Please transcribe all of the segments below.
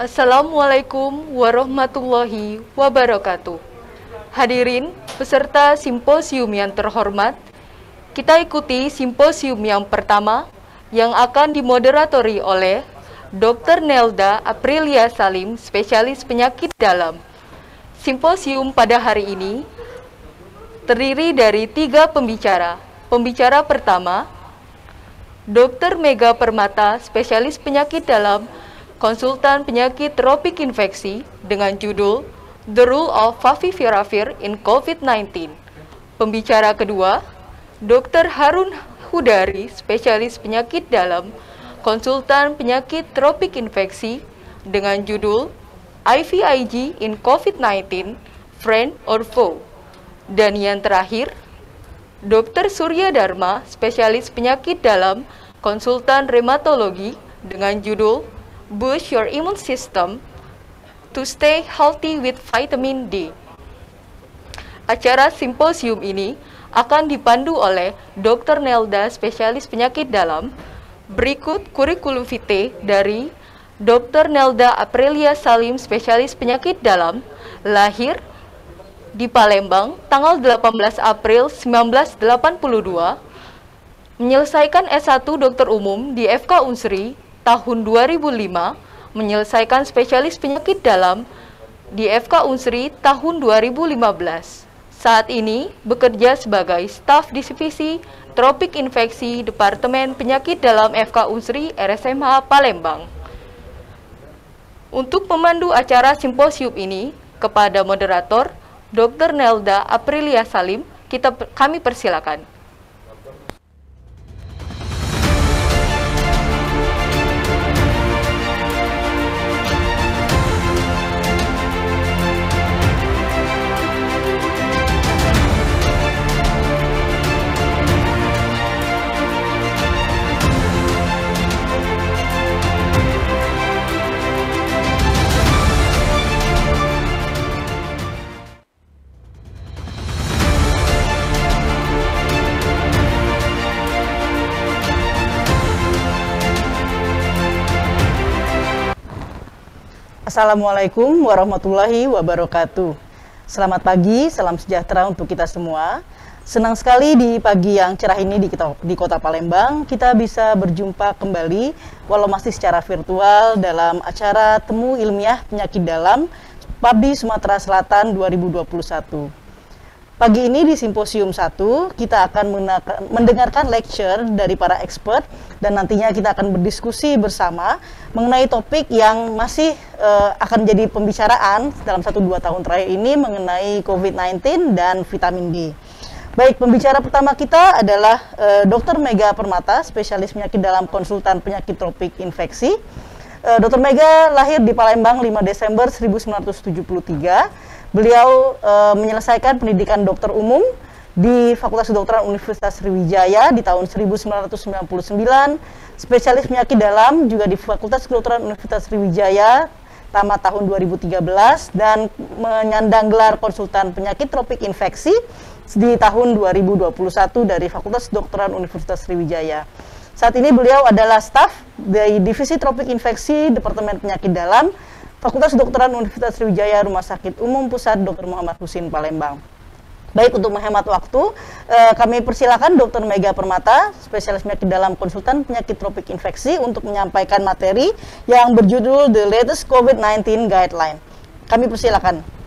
Assalamualaikum warahmatullahi wabarakatuh. Hadirin peserta simposium yang terhormat, kita ikuti simposium yang pertama yang akan dimoderatori oleh Dr. Nelda Aprilia Salim, spesialis penyakit dalam. Simposium pada hari ini terdiri dari 3 pembicara. Pembicara pertama, Dr. Mega Permata, spesialis penyakit dalam, konsultan penyakit tropik infeksi dengan judul The Role of Favipiravir in COVID-19. Pembicara kedua, Dr. Harun Hudari, spesialis penyakit dalam, konsultan penyakit tropik infeksi dengan judul IVIG in COVID-19, Friend or Foe. Dan yang terakhir, Dr. Surya Dharma, spesialis penyakit dalam, konsultan rheumatologi dengan judul Boost Your Immune System to Stay Healthy with Vitamin D. Acara simposium ini akan dipandu oleh Dr. Nelda, spesialis penyakit dalam. Berikut kurikulum vitae dari Dr. Nelda Aprilia Salim, spesialis penyakit dalam, lahir di Palembang tanggal 18 April 1982, menyelesaikan S1 Dokter Umum di FK Unsri tahun 2005, menyelesaikan spesialis penyakit dalam di FK Unsri tahun 2015. Saat ini bekerja sebagai staf divisi tropik infeksi Departemen Penyakit Dalam FK Unsri RSMH Palembang. Untuk memandu acara simposium ini, kepada moderator Dr. Nelda Aprilia Salim, kami persilakan. Assalamualaikum warahmatullahi wabarakatuh. Selamat pagi, salam sejahtera untuk kita semua. Senang sekali di pagi yang cerah ini di Kota Palembang, kita bisa berjumpa kembali walau masih secara virtual dalam acara Temu Ilmiah Penyakit Dalam PABDI Sumatera Selatan 2021. Pagi ini di Simposium 1, kita akan mendengarkan lecture dari para expert dan nantinya kita akan berdiskusi bersama mengenai topik yang masih akan jadi pembicaraan dalam 1-2 tahun terakhir ini mengenai COVID-19 dan vitamin D. Baik, pembicara pertama kita adalah Dr. Mega Permata, spesialis penyakit dalam, konsultan penyakit tropik infeksi. Dr. Mega lahir di Palembang 5 Desember 1973. Beliau menyelesaikan pendidikan dokter umum di Fakultas Kedokteran Universitas Sriwijaya di tahun 1999, spesialis penyakit dalam juga di Fakultas Kedokteran Universitas Sriwijaya tamat tahun 2013 dan menyandang gelar konsultan penyakit tropik infeksi di tahun 2021 dari Fakultas Kedokteran Universitas Sriwijaya. Saat ini beliau adalah staf dari Divisi Tropik Infeksi Departemen Penyakit Dalam Fakultas Kedokteran Universitas Sriwijaya Rumah Sakit Umum Pusat Dr. Muhammad Husin Palembang. Baik, untuk menghemat waktu, kami persilakan Dr. Mega Permata, spesialis penyakit dalam, konsultan penyakit tropik infeksi, untuk menyampaikan materi yang berjudul The Latest COVID-19 Guideline. Kami persilakan.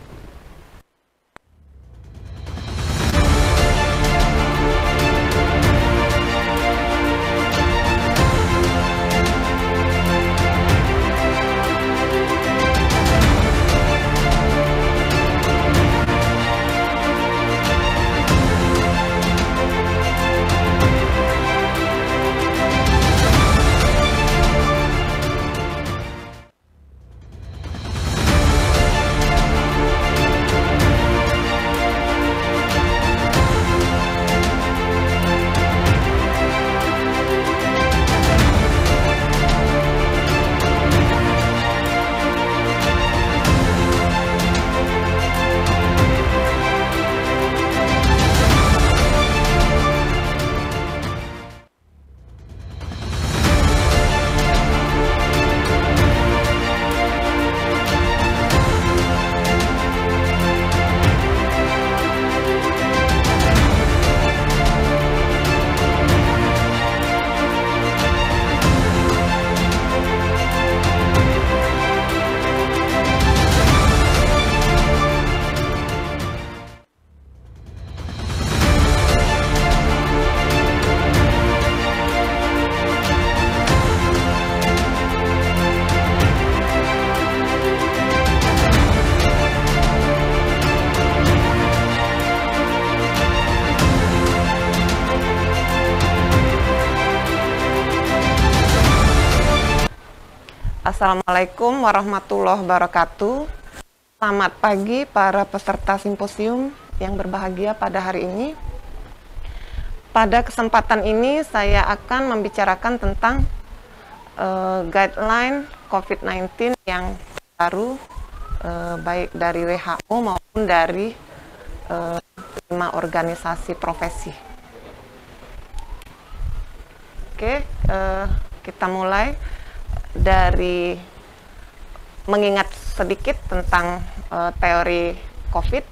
Assalamualaikum warahmatullahi wabarakatuh. Selamat pagi para peserta simposium yang berbahagia pada hari ini. Pada kesempatan ini saya akan membicarakan tentang guideline COVID-19 yang baru, baik dari WHO maupun dari 5 organisasi profesi. Oke, kita mulai dari mengingat sedikit tentang teori COVID.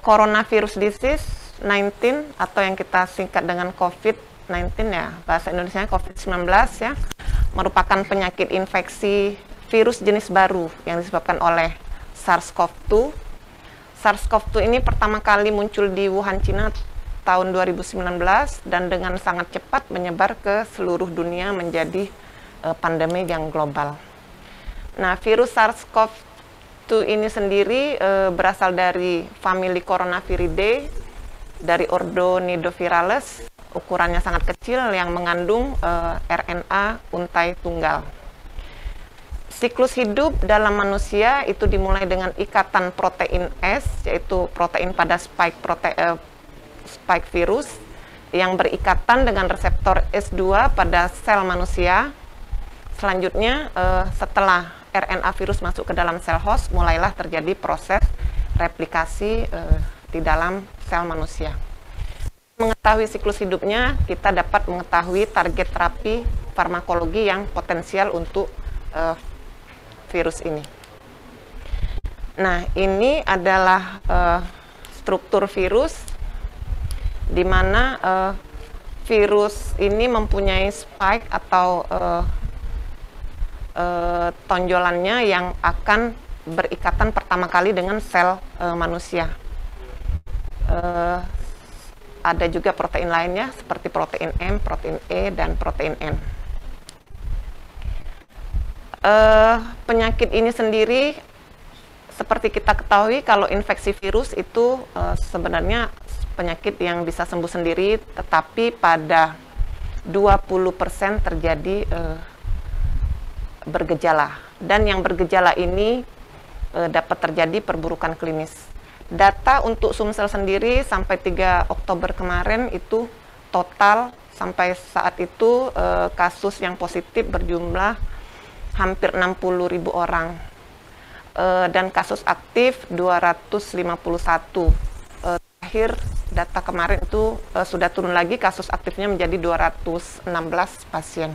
Coronavirus disease 19 atau yang kita singkat dengan COVID-19 ya, bahasa Indonesianya COVID-19 ya, merupakan penyakit infeksi virus jenis baru yang disebabkan oleh SARS-CoV-2. SARS-CoV-2 ini pertama kali muncul di Wuhan, Cina tahun 2019 dan dengan sangat cepat menyebar ke seluruh dunia menjadi pandemi yang global. Nah, virus SARS-CoV-2 ini sendiri berasal dari famili Coronaviridae dari ordo Nidovirales, ukurannya sangat kecil yang mengandung RNA untai tunggal. Siklus hidup dalam manusia itu dimulai dengan ikatan protein S, yaitu protein pada spike virus yang berikatan dengan reseptor S2 pada sel manusia. Selanjutnya, setelah RNA virus masuk ke dalam sel host, mulailah terjadi proses replikasi di dalam sel manusia. Mengetahui siklus hidupnya, kita dapat mengetahui target terapi farmakologi yang potensial untuk virus ini. Nah, ini adalah struktur virus, di mana virus ini mempunyai spike atau tonjolannya yang akan berikatan pertama kali dengan sel manusia. Ada juga protein lainnya seperti protein M, protein E, dan protein N. Penyakit ini sendiri, seperti kita ketahui, kalau infeksi virus itu sebenarnya penyakit yang bisa sembuh sendiri, tetapi pada 20% terjadi bergejala. Dan yang bergejala ini dapat terjadi perburukan klinis. Data untuk Sumsel sendiri sampai 3 Oktober kemarin itu total sampai saat itu kasus yang positif berjumlah hampir 60.000 orang dan kasus aktif 251. Terakhir data kemarin itu sudah turun lagi, kasus aktifnya menjadi 216 pasien.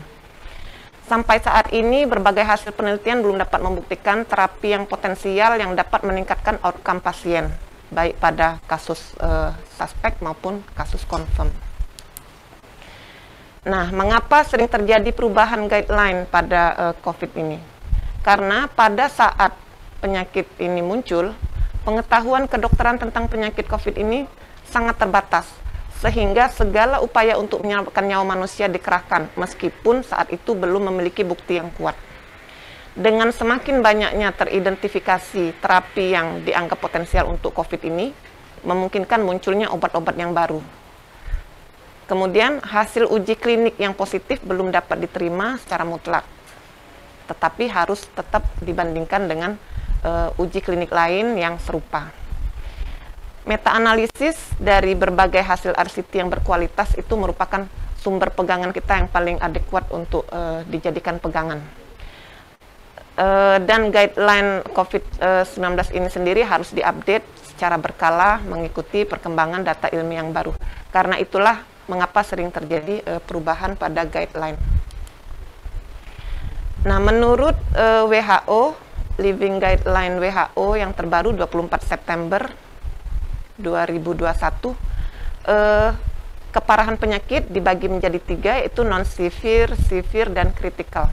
Sampai saat ini berbagai hasil penelitian belum dapat membuktikan terapi yang potensial yang dapat meningkatkan outcome pasien, baik pada kasus suspek maupun kasus confirm. Nah, mengapa sering terjadi perubahan guideline pada COVID ini? Karena pada saat penyakit ini muncul, pengetahuan kedokteran tentang penyakit COVID ini sangat terbatas, sehingga segala upaya untuk menyelamatkan nyawa manusia dikerahkan, meskipun saat itu belum memiliki bukti yang kuat. Dengan semakin banyaknya teridentifikasi terapi yang dianggap potensial untuk COVID ini, memungkinkan munculnya obat-obat yang baru. Kemudian, hasil uji klinik yang positif belum dapat diterima secara mutlak, tetapi harus tetap dibandingkan dengan uji klinik lain yang serupa. Meta-analisis dari berbagai hasil RCT yang berkualitas itu merupakan sumber pegangan kita yang paling adekuat untuk dijadikan pegangan. Dan guideline COVID-19 ini sendiri harus diupdate secara berkala mengikuti perkembangan data ilmiah yang baru. Karena itulah mengapa sering terjadi perubahan pada guideline. Nah, menurut WHO, Living Guideline WHO yang terbaru 24 September 2021, keparahan penyakit dibagi menjadi 3, yaitu non-severe, severe, dan critical.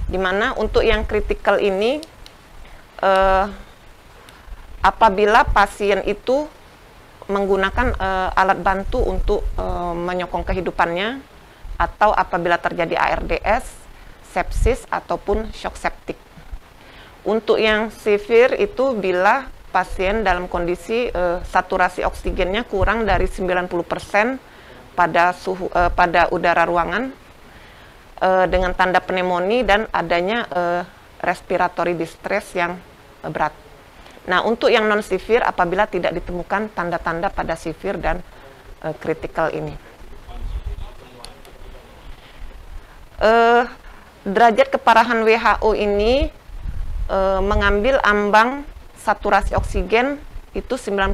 Dimana untuk yang critical ini, apabila pasien itu menggunakan alat bantu untuk menyokong kehidupannya, atau apabila terjadi ARDS, sepsis, ataupun shock septik. Untuk yang severe itu bila pasien dalam kondisi saturasi oksigennya kurang dari 90% pada udara ruangan, dengan tanda pneumonia dan adanya respiratory distress yang berat. Nah, untuk yang non-severe apabila tidak ditemukan tanda-tanda pada severe dan critical ini. Derajat keparahan WHO ini mengambil ambang saturasi oksigen itu 90%.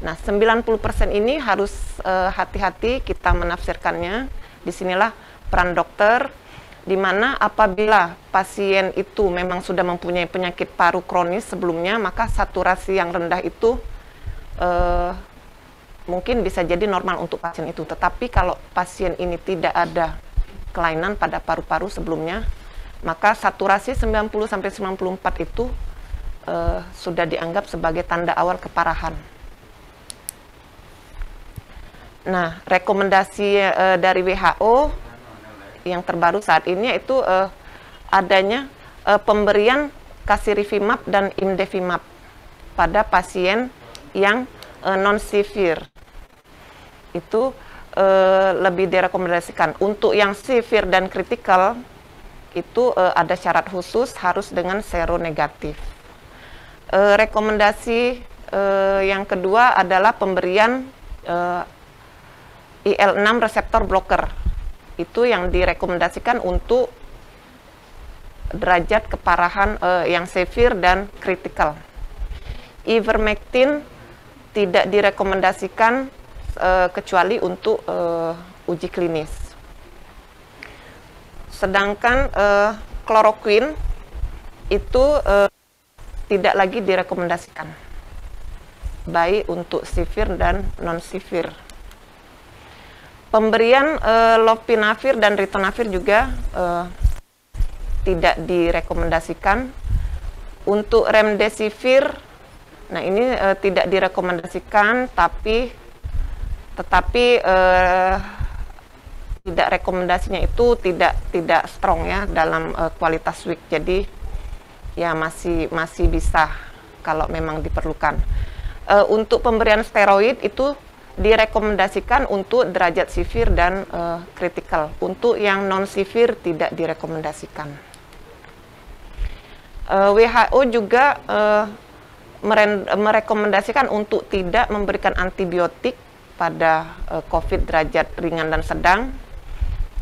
Nah, 90% ini harus hati-hati kita menafsirkannya. Disinilah peran dokter, di mana apabila pasien itu memang sudah mempunyai penyakit paru kronis sebelumnya, maka saturasi yang rendah itu mungkin bisa jadi normal untuk pasien itu. Tetapi kalau pasien ini tidak ada kelainan pada paru-paru sebelumnya, maka saturasi 90-94 itu sudah dianggap sebagai tanda awal keparahan. Nah, rekomendasi dari WHO yang terbaru saat ini yaitu adanya pemberian casirivimab dan imdevimab pada pasien yang non-severe. Itu lebih direkomendasikan. Untuk yang severe dan critical itu ada syarat khusus, harus dengan seronegatif. Rekomendasi yang kedua adalah pemberian IL-6 reseptor blocker. Itu yang direkomendasikan untuk derajat keparahan yang severe dan critical. Ivermectin tidak direkomendasikan kecuali untuk uji klinis. Sedangkan kloroquine itu tidak lagi direkomendasikan, baik untuk severe dan non-severe. Pemberian lopinavir dan ritonavir juga tidak direkomendasikan. Untuk remdesivir, nah ini tidak direkomendasikan, tetapi tidak rekomendasinya itu tidak strong ya dalam kualitas weak. Jadi ya masih bisa kalau memang diperlukan. Untuk pemberian steroid itu direkomendasikan untuk derajat severe dan critical. Untuk yang non-severe tidak direkomendasikan. WHO juga merekomendasikan untuk tidak memberikan antibiotik pada COVID derajat ringan dan sedang,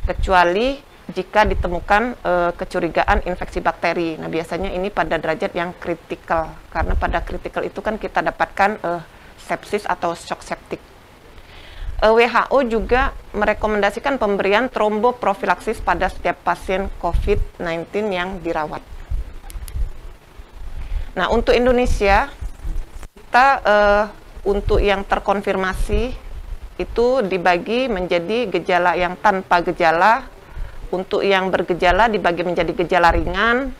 kecuali jika ditemukan kecurigaan infeksi bakteri. Nah, biasanya ini pada derajat yang critical, karena pada critical itu kan kita dapatkan sepsis atau shock septic. WHO juga merekomendasikan pemberian tromboprofilaksis pada setiap pasien COVID-19 yang dirawat. Nah, untuk Indonesia, kita untuk yang terkonfirmasi itu dibagi menjadi gejala yang tanpa gejala. Untuk yang bergejala dibagi menjadi gejala ringan,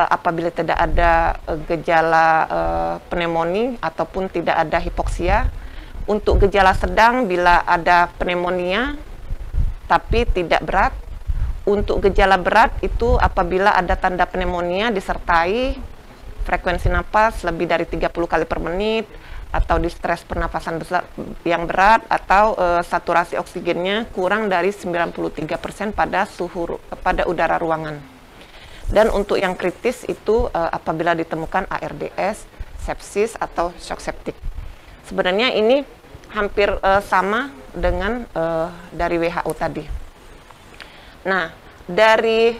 apabila tidak ada gejala pneumonia ataupun tidak ada hipoksia. Untuk gejala sedang bila ada pneumonia tapi tidak berat. Untuk gejala berat itu apabila ada tanda pneumonia disertai frekuensi napas lebih dari 30 kali per menit, atau distres pernapasan yang berat, atau saturasi oksigennya kurang dari 93% pada udara ruangan. Dan untuk yang kritis itu apabila ditemukan ARDS, sepsis atau shock septic. Sebenarnya ini hampir sama dengan dari WHO tadi. Nah, dari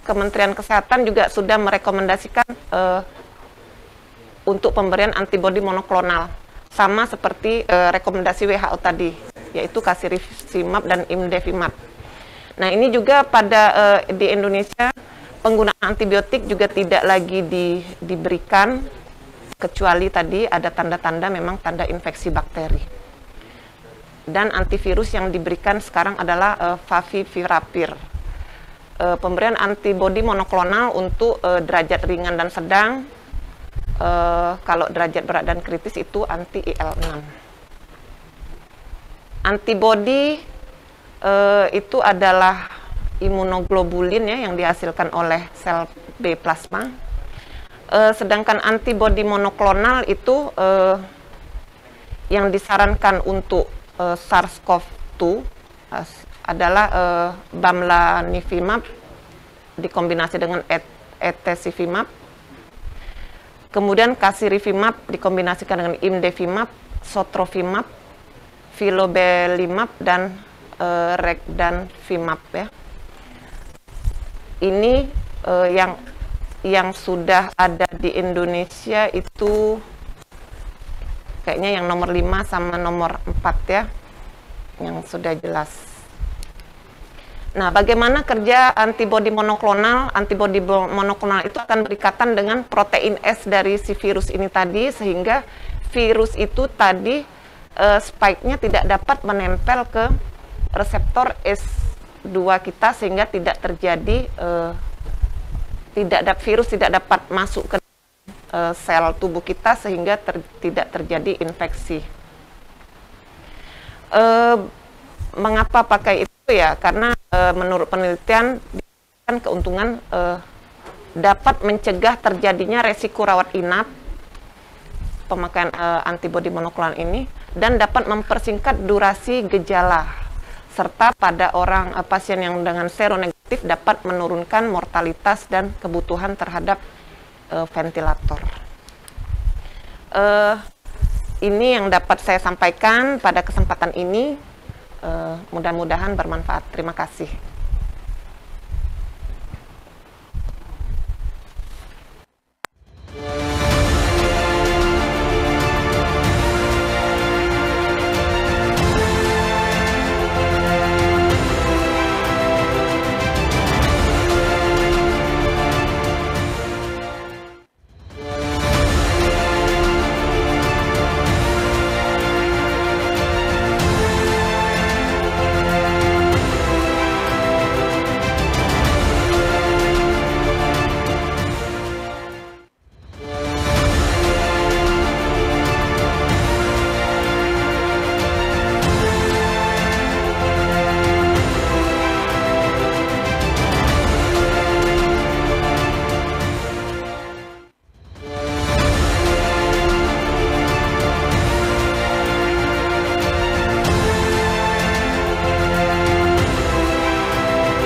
Kementerian Kesehatan juga sudah merekomendasikan untuk pemberian antibodi monoklonal, sama seperti rekomendasi WHO tadi, yaitu casirivimab dan imdevimab. Nah, ini juga pada di Indonesia penggunaan antibiotik juga tidak lagi diberikan, kecuali tadi ada tanda-tanda memang tanda infeksi bakteri. Dan antivirus yang diberikan sekarang adalah favipiravir. Pemberian antibodi monoklonal untuk derajat ringan dan sedang, kalau derajat berat dan kritis itu anti-IL-6. Antibodi itu adalah imunoglobulin ya, yang dihasilkan oleh sel B plasma. Sedangkan antibodi monoklonal itu yang disarankan untuk SARS-CoV-2 adalah bamlanivimab dikombinasi dengan etesivimab, kemudian casirivimab dikombinasikan dengan imdevimab, sotrovimab, vilobelimab, dan regdanvimab ya. Ini yang sudah ada di Indonesia itu kayaknya yang nomor 5 sama nomor 4 ya, yang sudah jelas. Nah, bagaimana kerja antibodi monoklonal? Antibodi monoklonal itu akan berikatan dengan protein S dari si virus ini tadi, sehingga virus itu tadi spike-nya tidak dapat menempel ke reseptor S2 kita, sehingga tidak terjadi virus tidak dapat masuk ke sel tubuh kita, sehingga tidak terjadi infeksi. Mengapa pakai itu ya? Karena menurut penelitian keuntungan dapat mencegah terjadinya resiko rawat inap pemakaian antibodi monoklonal ini, dan dapat mempersingkat durasi gejala, serta pada orang pasien yang dengan seronegatif dapat menurunkan mortalitas dan kebutuhan terhadap ventilator. Ini yang dapat saya sampaikan pada kesempatan ini. Mudah-mudahan bermanfaat. Terima kasih.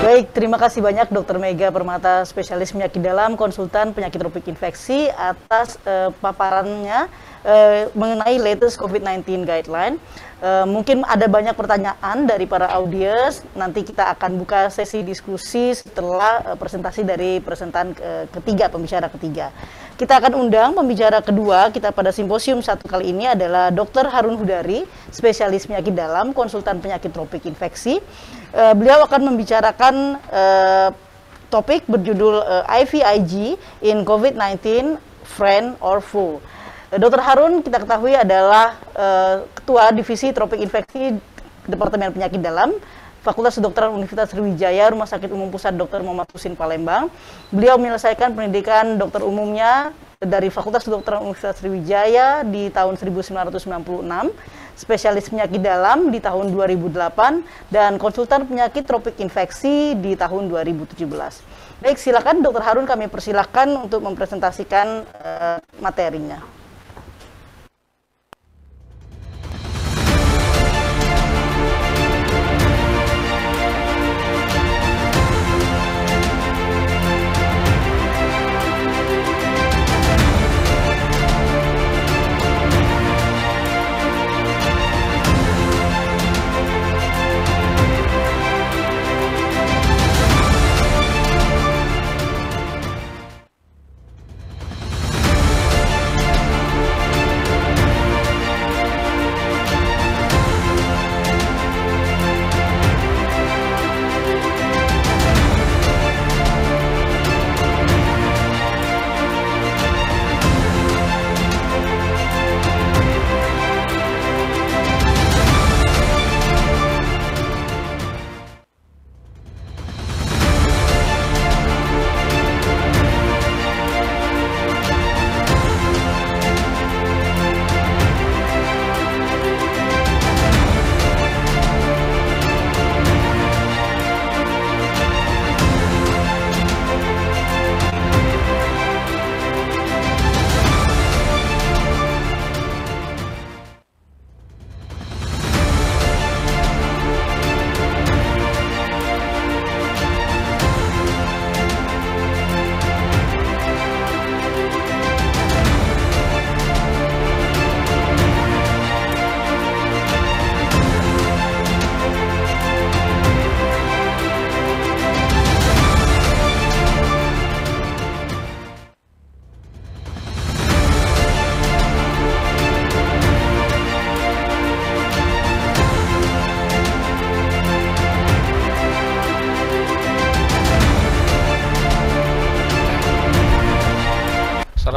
Baik, terima kasih banyak Dr. Mega Permata, spesialis penyakit dalam, konsultan penyakit tropik infeksi, atas paparannya mengenai latest COVID-19 guideline. Mungkin ada banyak pertanyaan dari para audiens. Nanti kita akan buka sesi diskusi setelah presentasi dari pembicara ketiga. Kita akan undang pembicara kedua kita pada simposium 1 kali ini adalah Dr. Harun Hudari, spesialis penyakit dalam, konsultan penyakit tropik infeksi. Beliau akan membicarakan topik berjudul IVIG in COVID-19, friend or foe. Dr. Harun kita ketahui adalah Ketua Divisi Tropik Infeksi Departemen Penyakit Dalam, Fakultas Kedokteran Universitas Sriwijaya, Rumah Sakit Umum Pusat Dr. Muhammad Husin Palembang. Beliau menyelesaikan pendidikan dokter umumnya dari Fakultas Kedokteran Universitas Sriwijaya di tahun 1996, spesialis penyakit dalam di tahun 2008, dan konsultan penyakit tropik infeksi di tahun 2017. Baik, silakan Dr. Harun, kami persilakan untuk mempresentasikan materinya.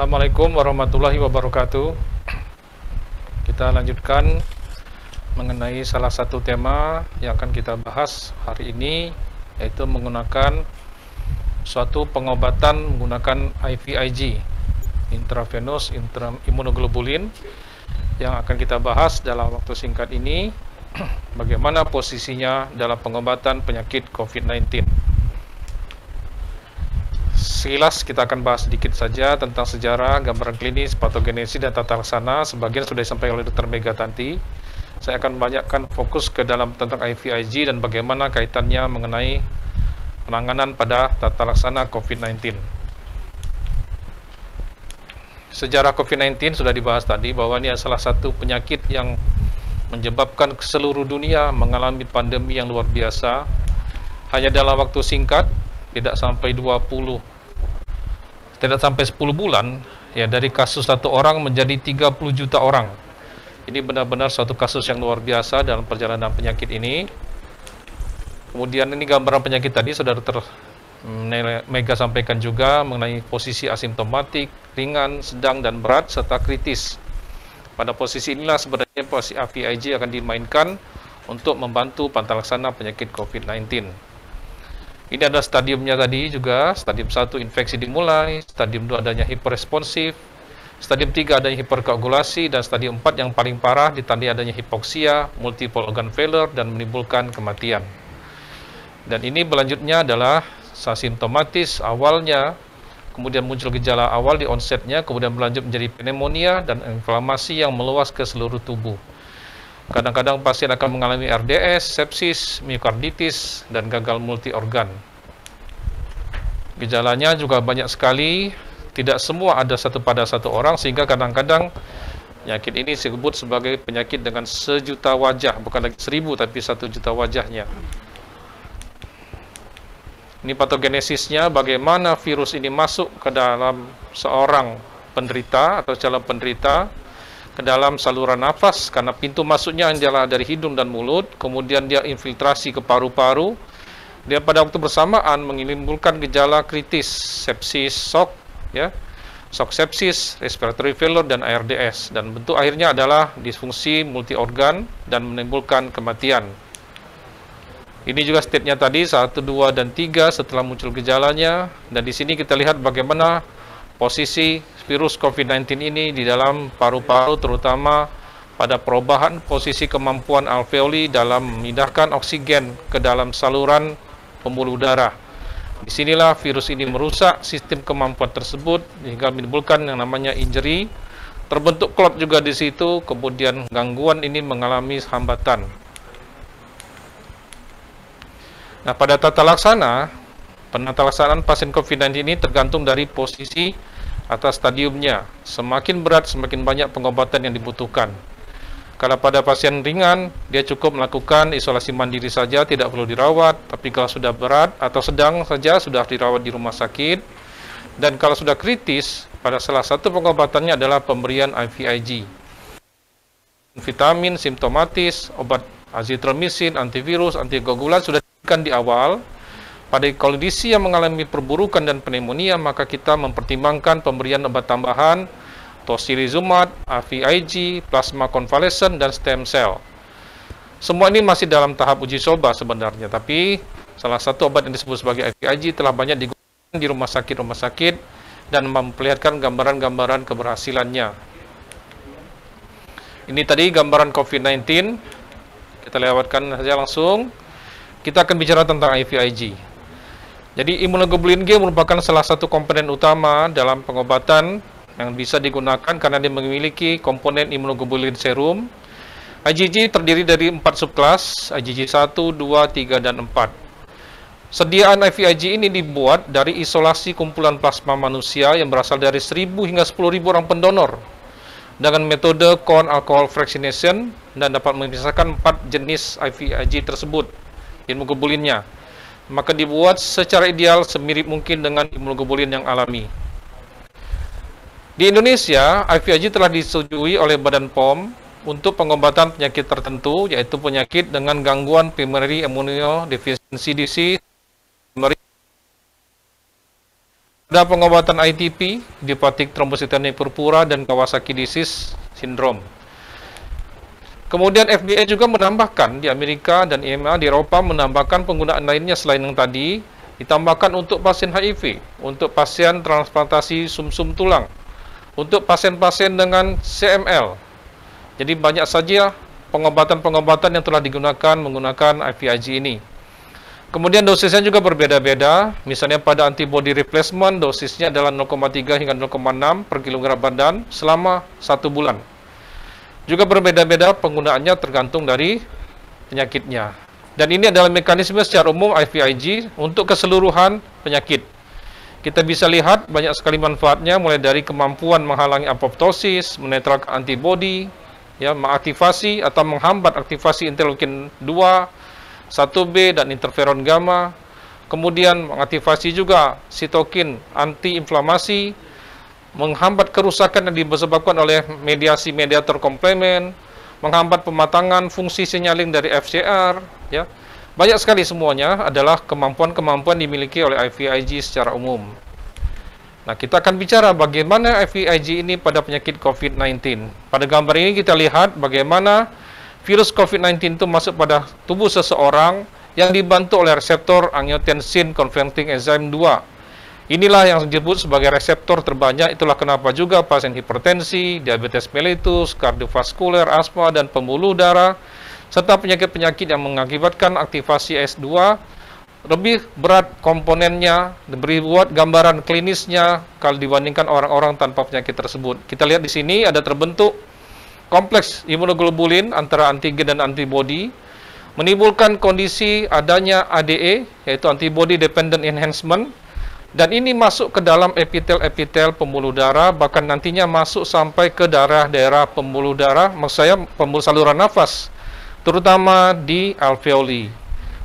Assalamualaikum warahmatullahi wabarakatuh. Kita lanjutkan mengenai salah satu tema yang akan kita bahas hari ini, yaitu menggunakan suatu pengobatan menggunakan IVIG, intravenous immunoglobulin, yang akan kita bahas dalam waktu singkat ini. Bagaimana posisinya dalam pengobatan penyakit COVID-19. Sekilas kita akan bahas sedikit saja tentang sejarah, gambaran klinis, patogenesis, dan tata laksana. Sebagian sudah disampaikan oleh Dr. Megatanti. Saya akan banyakkan fokus ke dalam tentang IVIG dan bagaimana kaitannya mengenai penanganan pada tata laksana COVID-19. Sejarah COVID-19 sudah dibahas tadi, bahwa ini adalah salah satu penyakit yang menyebabkan seluruh dunia mengalami pandemi yang luar biasa. Hanya dalam waktu singkat, tidak sampai 10 bulan, ya, dari kasus 1 orang menjadi 30 juta orang. Ini benar-benar suatu kasus yang luar biasa dalam perjalanan penyakit ini. Kemudian ini gambaran penyakit tadi sudah Dr. Mega sampaikan juga mengenai posisi asimptomatik, ringan, sedang, dan berat, serta kritis. Pada posisi inilah sebenarnya posisi IVIG akan dimainkan untuk membantu pantalaksana penyakit COVID-19. Ini adalah stadiumnya tadi juga. Stadium 1 infeksi dimulai, stadium 2 adanya hiperresponsif, stadium 3 adanya hiperkoagulasi, dan stadium 4 yang paling parah ditandai adanya hipoksia, multiple organ failure, dan menimbulkan kematian. Dan ini berlanjutnya adalah asimptomatis awalnya, kemudian muncul gejala awal di onsetnya, kemudian berlanjut menjadi pneumonia dan inflamasi yang meluas ke seluruh tubuh. Kadang-kadang pasien akan mengalami RDS, sepsis, miokarditis, dan gagal multi organ. Gejalanya juga banyak sekali, tidak semua ada satu pada satu orang, sehingga kadang-kadang penyakit ini disebut sebagai penyakit dengan sejuta wajah, bukan lagi 1000 tapi 1 juta wajahnya. Ini patogenesisnya, bagaimana virus ini masuk ke dalam seorang penderita atau calon penderita, ke dalam saluran nafas, karena pintu masuknya adalah dari hidung dan mulut, kemudian dia infiltrasi ke paru-paru. Dia pada waktu bersamaan menimbulkan gejala kritis, sepsis, shock, ya, shock sepsis, respiratory failure, dan ARDS. Dan bentuk akhirnya adalah disfungsi multi organ dan menimbulkan kematian. Ini juga state-nya tadi 1, 2, dan 3 setelah muncul gejalanya. Dan di sini kita lihat bagaimana posisi virus COVID-19 ini di dalam paru-paru, terutama pada perubahan posisi kemampuan alveoli dalam memindahkan oksigen ke dalam saluran pembuluh darah. Disinilah virus ini merusak sistem kemampuan tersebut hingga menimbulkan yang namanya injury. Terbentuk clot juga di situ, kemudian gangguan ini mengalami hambatan. Nah, pada tata laksana, penata laksanaan pasien COVID-19 ini tergantung dari posisi atau stadiumnya. Semakin berat, semakin banyak pengobatan yang dibutuhkan. Kalau pada pasien ringan, dia cukup melakukan isolasi mandiri saja, tidak perlu dirawat. Tapi kalau sudah berat atau sedang saja, sudah dirawat di rumah sakit. Dan kalau sudah kritis, pada salah satu pengobatannya adalah pemberian IVIG. Vitamin, simptomatis, obat azitromisin, antivirus, antikoagulan sudah diberikan di awal. Pada kondisi yang mengalami perburukan dan pneumonia, maka kita mempertimbangkan pemberian obat tambahan, tocilizumab, IVIG, plasma konvalesen, dan stem cell. Semua ini masih dalam tahap uji coba sebenarnya, tapi salah satu obat yang disebut sebagai IVIG telah banyak digunakan di rumah sakit dan memperlihatkan gambaran-gambaran keberhasilannya. Ini tadi gambaran COVID-19. Kita lewatkan saja langsung. Kita akan bicara tentang IVIG. Jadi immunoglobulin G merupakan salah satu komponen utama dalam pengobatan yang bisa digunakan karena dia memiliki komponen immunoglobulin serum. IgG terdiri dari 4 subkelas, IgG 1, 2, 3, dan 4. Sediaan IVIG ini dibuat dari isolasi kumpulan plasma manusia yang berasal dari 1.000 hingga 10.000 orang pendonor dengan metode Cohn alcohol fractionation, dan dapat memisahkan 4 jenis IVIG tersebut immunoglobulinnya. Maka dibuat secara ideal semirip mungkin dengan immunoglobulin yang alami. Di Indonesia, IVIG telah disetujui oleh Badan POM untuk pengobatan penyakit tertentu, yaitu penyakit dengan gangguan primary immunodeficiency disease, Ada pengobatan ITP, idiopathic thrombocytopenia purpura, dan Kawasaki disease syndrome. Kemudian FDA juga menambahkan di Amerika dan EMA di Eropa menambahkan penggunaan lainnya selain yang tadi, ditambahkan untuk pasien HIV, untuk pasien transplantasi sumsum tulang, untuk pasien-pasien dengan CML. Jadi banyak saja pengobatan-pengobatan yang telah digunakan menggunakan IVIG ini. Kemudian dosisnya juga berbeda-beda, misalnya pada antibody replacement dosisnya adalah 0,3 hingga 0,6 per kilogram badan selama 1 bulan. Juga berbeda-beda penggunaannya tergantung dari penyakitnya. Dan ini adalah mekanisme secara umum IVIG untuk keseluruhan penyakit. Kita bisa lihat banyak sekali manfaatnya, mulai dari kemampuan menghalangi apoptosis, menetralkan antibodi, ya, mengaktifasi atau menghambat aktivasi interleukin 2, 1B dan interferon gamma. Kemudian mengaktifasi juga sitokin anti-inflamasi, menghambat kerusakan yang disebabkan oleh mediasi mediator komplemen, menghambat pematangan fungsi signaling dari FCR, ya. Banyak sekali semuanya adalah kemampuan-kemampuan dimiliki oleh IVIG secara umum. Nah, kita akan bicara bagaimana IVIG ini pada penyakit COVID-19. Pada gambar ini kita lihat bagaimana virus COVID-19 itu masuk pada tubuh seseorang yang dibantu oleh reseptor angiotensin converting enzyme 2. Inilah yang disebut sebagai reseptor terbanyak, itulah kenapa juga pasien hipertensi, diabetes mellitus, kardiovaskuler, asma, dan pembuluh darah, serta penyakit-penyakit yang mengakibatkan aktivasi S2 lebih berat komponennya, dibuat gambaran klinisnya kalau dibandingkan orang-orang tanpa penyakit tersebut. Kita lihat di sini ada terbentuk kompleks imunoglobulin antara antigen dan antibodi, menimbulkan kondisi adanya ADE, yaitu antibody dependent enhancement, dan ini masuk ke dalam epitel-epitel pembuluh darah, bahkan nantinya masuk sampai ke daerah pembuluh darah, maksud saya pembuluh saluran nafas, terutama di alveoli.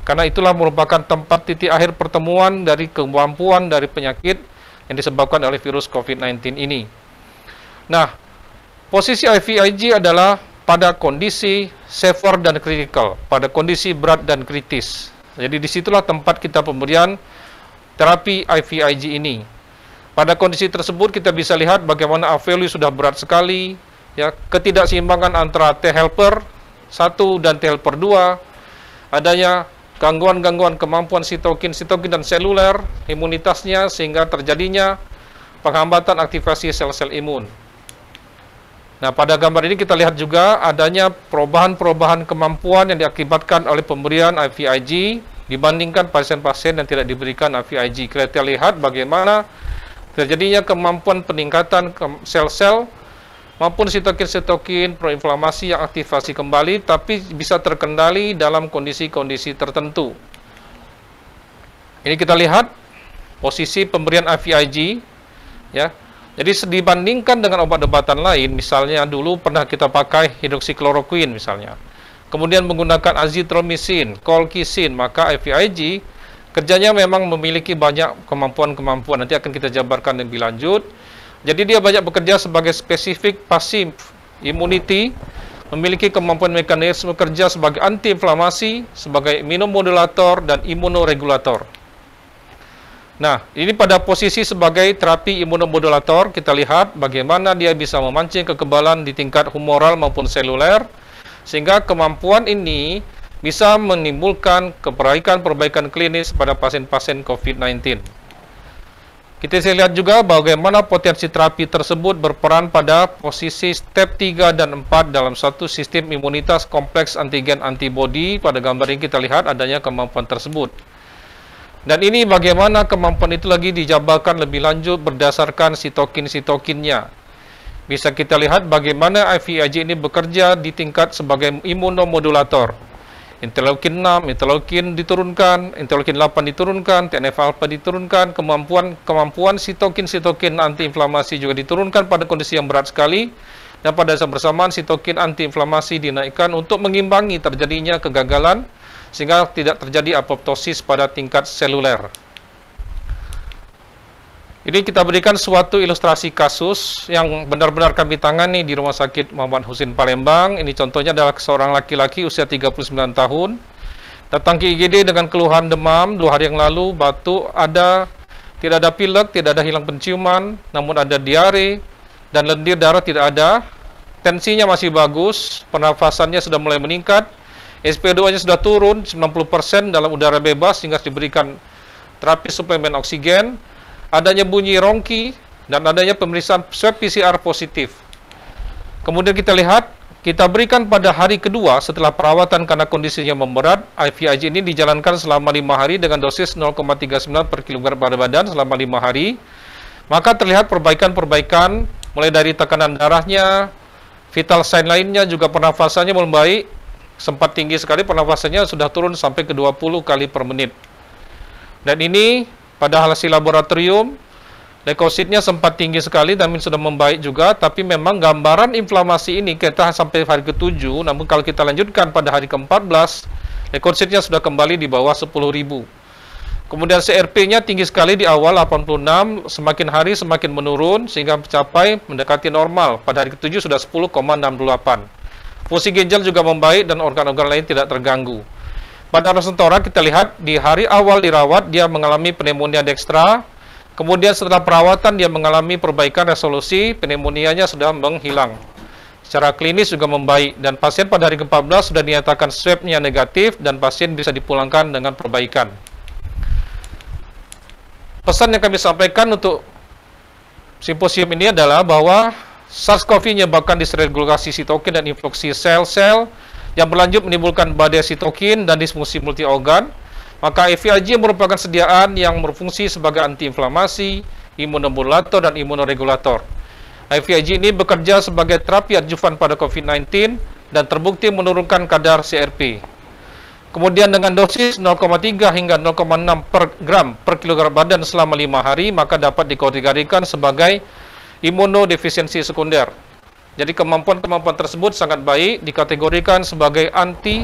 Karena itulah merupakan tempat titik akhir pertemuan dari kemampuan dari penyakit yang disebabkan oleh virus COVID-19 ini. Nah, posisi IVIG adalah pada kondisi severe dan critical, pada kondisi berat dan kritis. Jadi disitulah tempat kita pemberian terapi IVIG ini. Pada kondisi tersebut kita bisa lihat bagaimana alveoli sudah berat sekali, ya, ketidakseimbangan antara T helper 1 dan T helper 2, adanya gangguan-gangguan kemampuan sitokin dan seluler imunitasnya sehingga terjadinya penghambatan aktivasi sel-sel imun. Nah, pada gambar ini kita lihat juga adanya perubahan-perubahan kemampuan yang diakibatkan oleh pemberian IVIG dibandingkan pasien-pasien yang tidak diberikan IVIG. Kita lihat bagaimana terjadinya kemampuan peningkatan sel-sel maupun sitokin proinflamasi yang aktivasi kembali, tapi bisa terkendali dalam kondisi-kondisi tertentu. Ini kita lihat posisi pemberian IVIG, ya. Jadi dibandingkan dengan obat-obatan lain, misalnya dulu pernah kita pakai hidroksikloroquine misalnya, kemudian menggunakan azitromisin, colchicine, maka IVIG kerjanya memang memiliki banyak kemampuan-kemampuan. Nanti akan kita jabarkan lebih lanjut. Jadi dia banyak bekerja sebagai spesifik passive immunity, memiliki kemampuan mekanisme kerja sebagai antiinflamasi, sebagai imunomodulator dan imunoregulator. Nah, ini pada posisi sebagai terapi imunomodulator, kita lihat bagaimana dia bisa memancing kekebalan di tingkat humoral maupun seluler, sehingga kemampuan ini bisa menimbulkan perbaikan klinis pada pasien-pasien COVID-19. Kita bisa lihat juga bagaimana potensi terapi tersebut berperan pada posisi step 3 dan 4 dalam satu sistem imunitas kompleks antigen antibodi. Pada gambar ini kita lihat adanya kemampuan tersebut. Dan ini bagaimana kemampuan itu lagi dijabarkan lebih lanjut berdasarkan sitokin-sitokinnya. Bisa kita lihat bagaimana IVIG ini bekerja di tingkat sebagai imunomodulator. Interleukin 6, interleukin diturunkan, interleukin 8 diturunkan, TNF-alpha diturunkan, kemampuan sitokin antiinflamasi juga diturunkan pada kondisi yang berat sekali, dan pada saat bersamaan sitokin antiinflamasi dinaikkan untuk mengimbangi terjadinya kegagalan sehingga tidak terjadi apoptosis pada tingkat seluler. Ini kita berikan suatu ilustrasi kasus yang benar-benar kami tangani di Rumah Sakit Muhammad Husin Palembang. Ini contohnya adalah seorang laki-laki usia 39 tahun. Datang ke IGD dengan keluhan demam 2 hari yang lalu, batuk, ada Tidak ada pilek, tidak ada hilang penciuman, namun ada diare dan lendir darah tidak ada. Tensinya masih bagus, pernafasannya sudah mulai meningkat, SpO2-nya sudah turun 90% dalam udara bebas sehingga diberikan terapi suplemen oksigen, adanya bunyi rongki, dan adanya pemeriksaan swab PCR positif. Kemudian kita lihat, kita berikan pada hari kedua setelah perawatan karena kondisinya memberat, IVIG ini dijalankan selama 5 hari dengan dosis 0,39 per kilogram pada badan selama 5 hari. Maka terlihat perbaikan-perbaikan, mulai dari tekanan darahnya, vital sign lainnya, juga pernafasannya membaik. Sempat tinggi sekali, pernafasannya sudah turun sampai ke 20 kali per menit. Dan ini pada hasil laboratorium, leukositnya sempat tinggi sekali dan sudah membaik juga, tapi memang gambaran inflamasi ini kita sampai hari ke-7, namun kalau kita lanjutkan pada hari ke-14, leukositnya sudah kembali di bawah 10.000. Kemudian CRP-nya tinggi sekali di awal 86, semakin hari semakin menurun sehingga mencapai mendekati normal. Pada hari ke-7 sudah 10,68. Fungsi ginjal juga membaik dan organ-organ lain tidak terganggu. Pada Rosentora kita lihat di hari awal dirawat dia mengalami pneumonia dextra. Kemudian setelah perawatan dia mengalami perbaikan resolusi, pneumonianya sudah menghilang. Secara klinis juga membaik dan pasien pada hari ke-14 sudah dinyatakan swab-nya negatif dan pasien bisa dipulangkan dengan perbaikan. Pesan yang kami sampaikan untuk simposium ini adalah bahwa SARS-CoV menyebabkan dysregulasi sitokin dan infeksi sel-sel yang berlanjut menimbulkan badai sitokin dan disfungsi multi-organ. Maka IVIG merupakan sediaan yang berfungsi sebagai antiinflamasi, imunomodulator, dan imunoregulator. IVIG ini bekerja sebagai terapi adjuvan pada COVID-19 dan terbukti menurunkan kadar CRP. Kemudian dengan dosis 0,3 hingga 0,6 per gram per kilogram badan selama 5 hari, maka dapat dikategorikan sebagai imunodefisiensi sekunder. Jadi kemampuan-kemampuan tersebut sangat baik, dikategorikan sebagai anti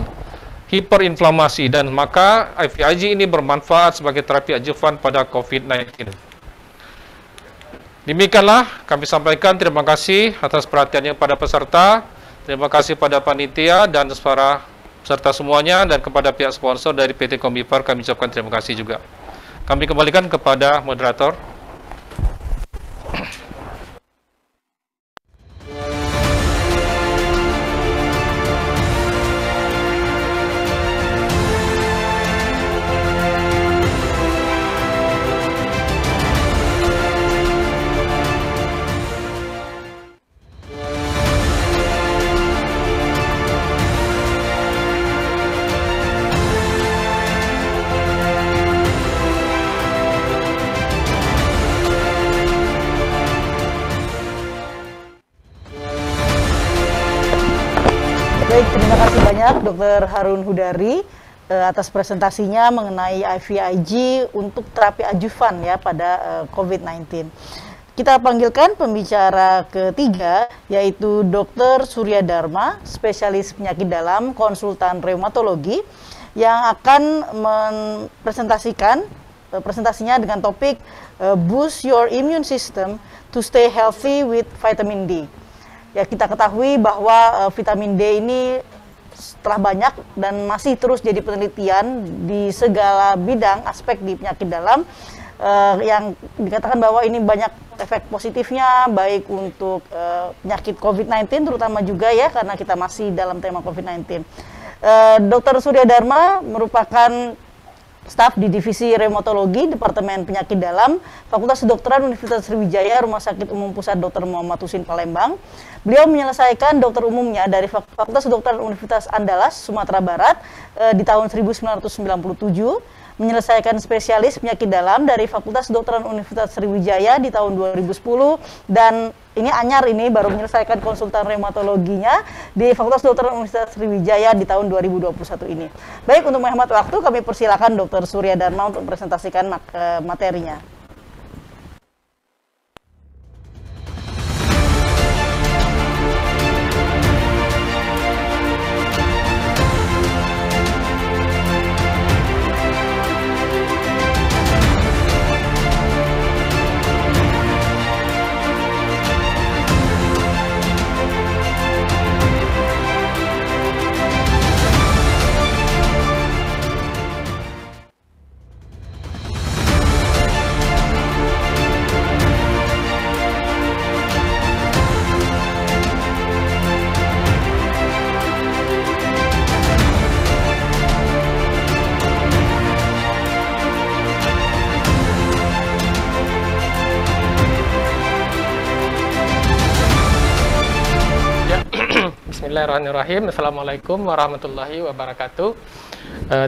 hiperinflamasi, dan maka IVIG ini bermanfaat sebagai terapi adjuvan pada COVID-19. Demikianlah kami sampaikan. Terima kasih atas perhatiannya pada peserta. Terima kasih pada panitia dan para peserta semuanya, dan kepada pihak sponsor dari PT Kombipar kami ucapkan terima kasih juga. Kami kembalikan kepada moderator. Baik, terima kasih banyak Dr. Harun Hudari atas presentasinya mengenai IVIG untuk terapi adjuvan ya pada COVID-19. Kita panggilkan pembicara ketiga, yaitu Dr. Surya Dharma, spesialis penyakit dalam, konsultan reumatologi, yang akan mempresentasikan presentasinya dengan topik Boost Your Immune System to Stay Healthy with Vitamin D. Ya, kita ketahui bahwa vitamin D ini telah banyak dan masih terus jadi penelitian di segala bidang aspek di penyakit dalam, yang dikatakan bahwa ini banyak efek positifnya, baik untuk penyakit COVID-19 terutama juga ya, karena kita masih dalam tema COVID-19. Dr. Surya Dharma merupakan staf di Divisi Reumatologi, Departemen Penyakit Dalam, Fakultas Kedokteran Universitas Sriwijaya, Rumah Sakit Umum Pusat Dr. Muhammad Husin Palembang. Beliau menyelesaikan dokter umumnya dari Fakultas Kedokteran Universitas Andalas, Sumatera Barat di tahun 1997, menyelesaikan spesialis penyakit dalam dari Fakultas Kedokteran Universitas Sriwijaya di tahun 2010, dan ini anyar ini baru menyelesaikan konsultan reumatologinya di Fakultas Kedokteran Universitas Sriwijaya di tahun 2021 ini. Baik, untuk menghemat waktu kami persilakan Dr. Surya Dharma untuk mempresentasikan materinya. Bismillahirrahmanirrahim. Assalamualaikum warahmatullahi wabarakatuh.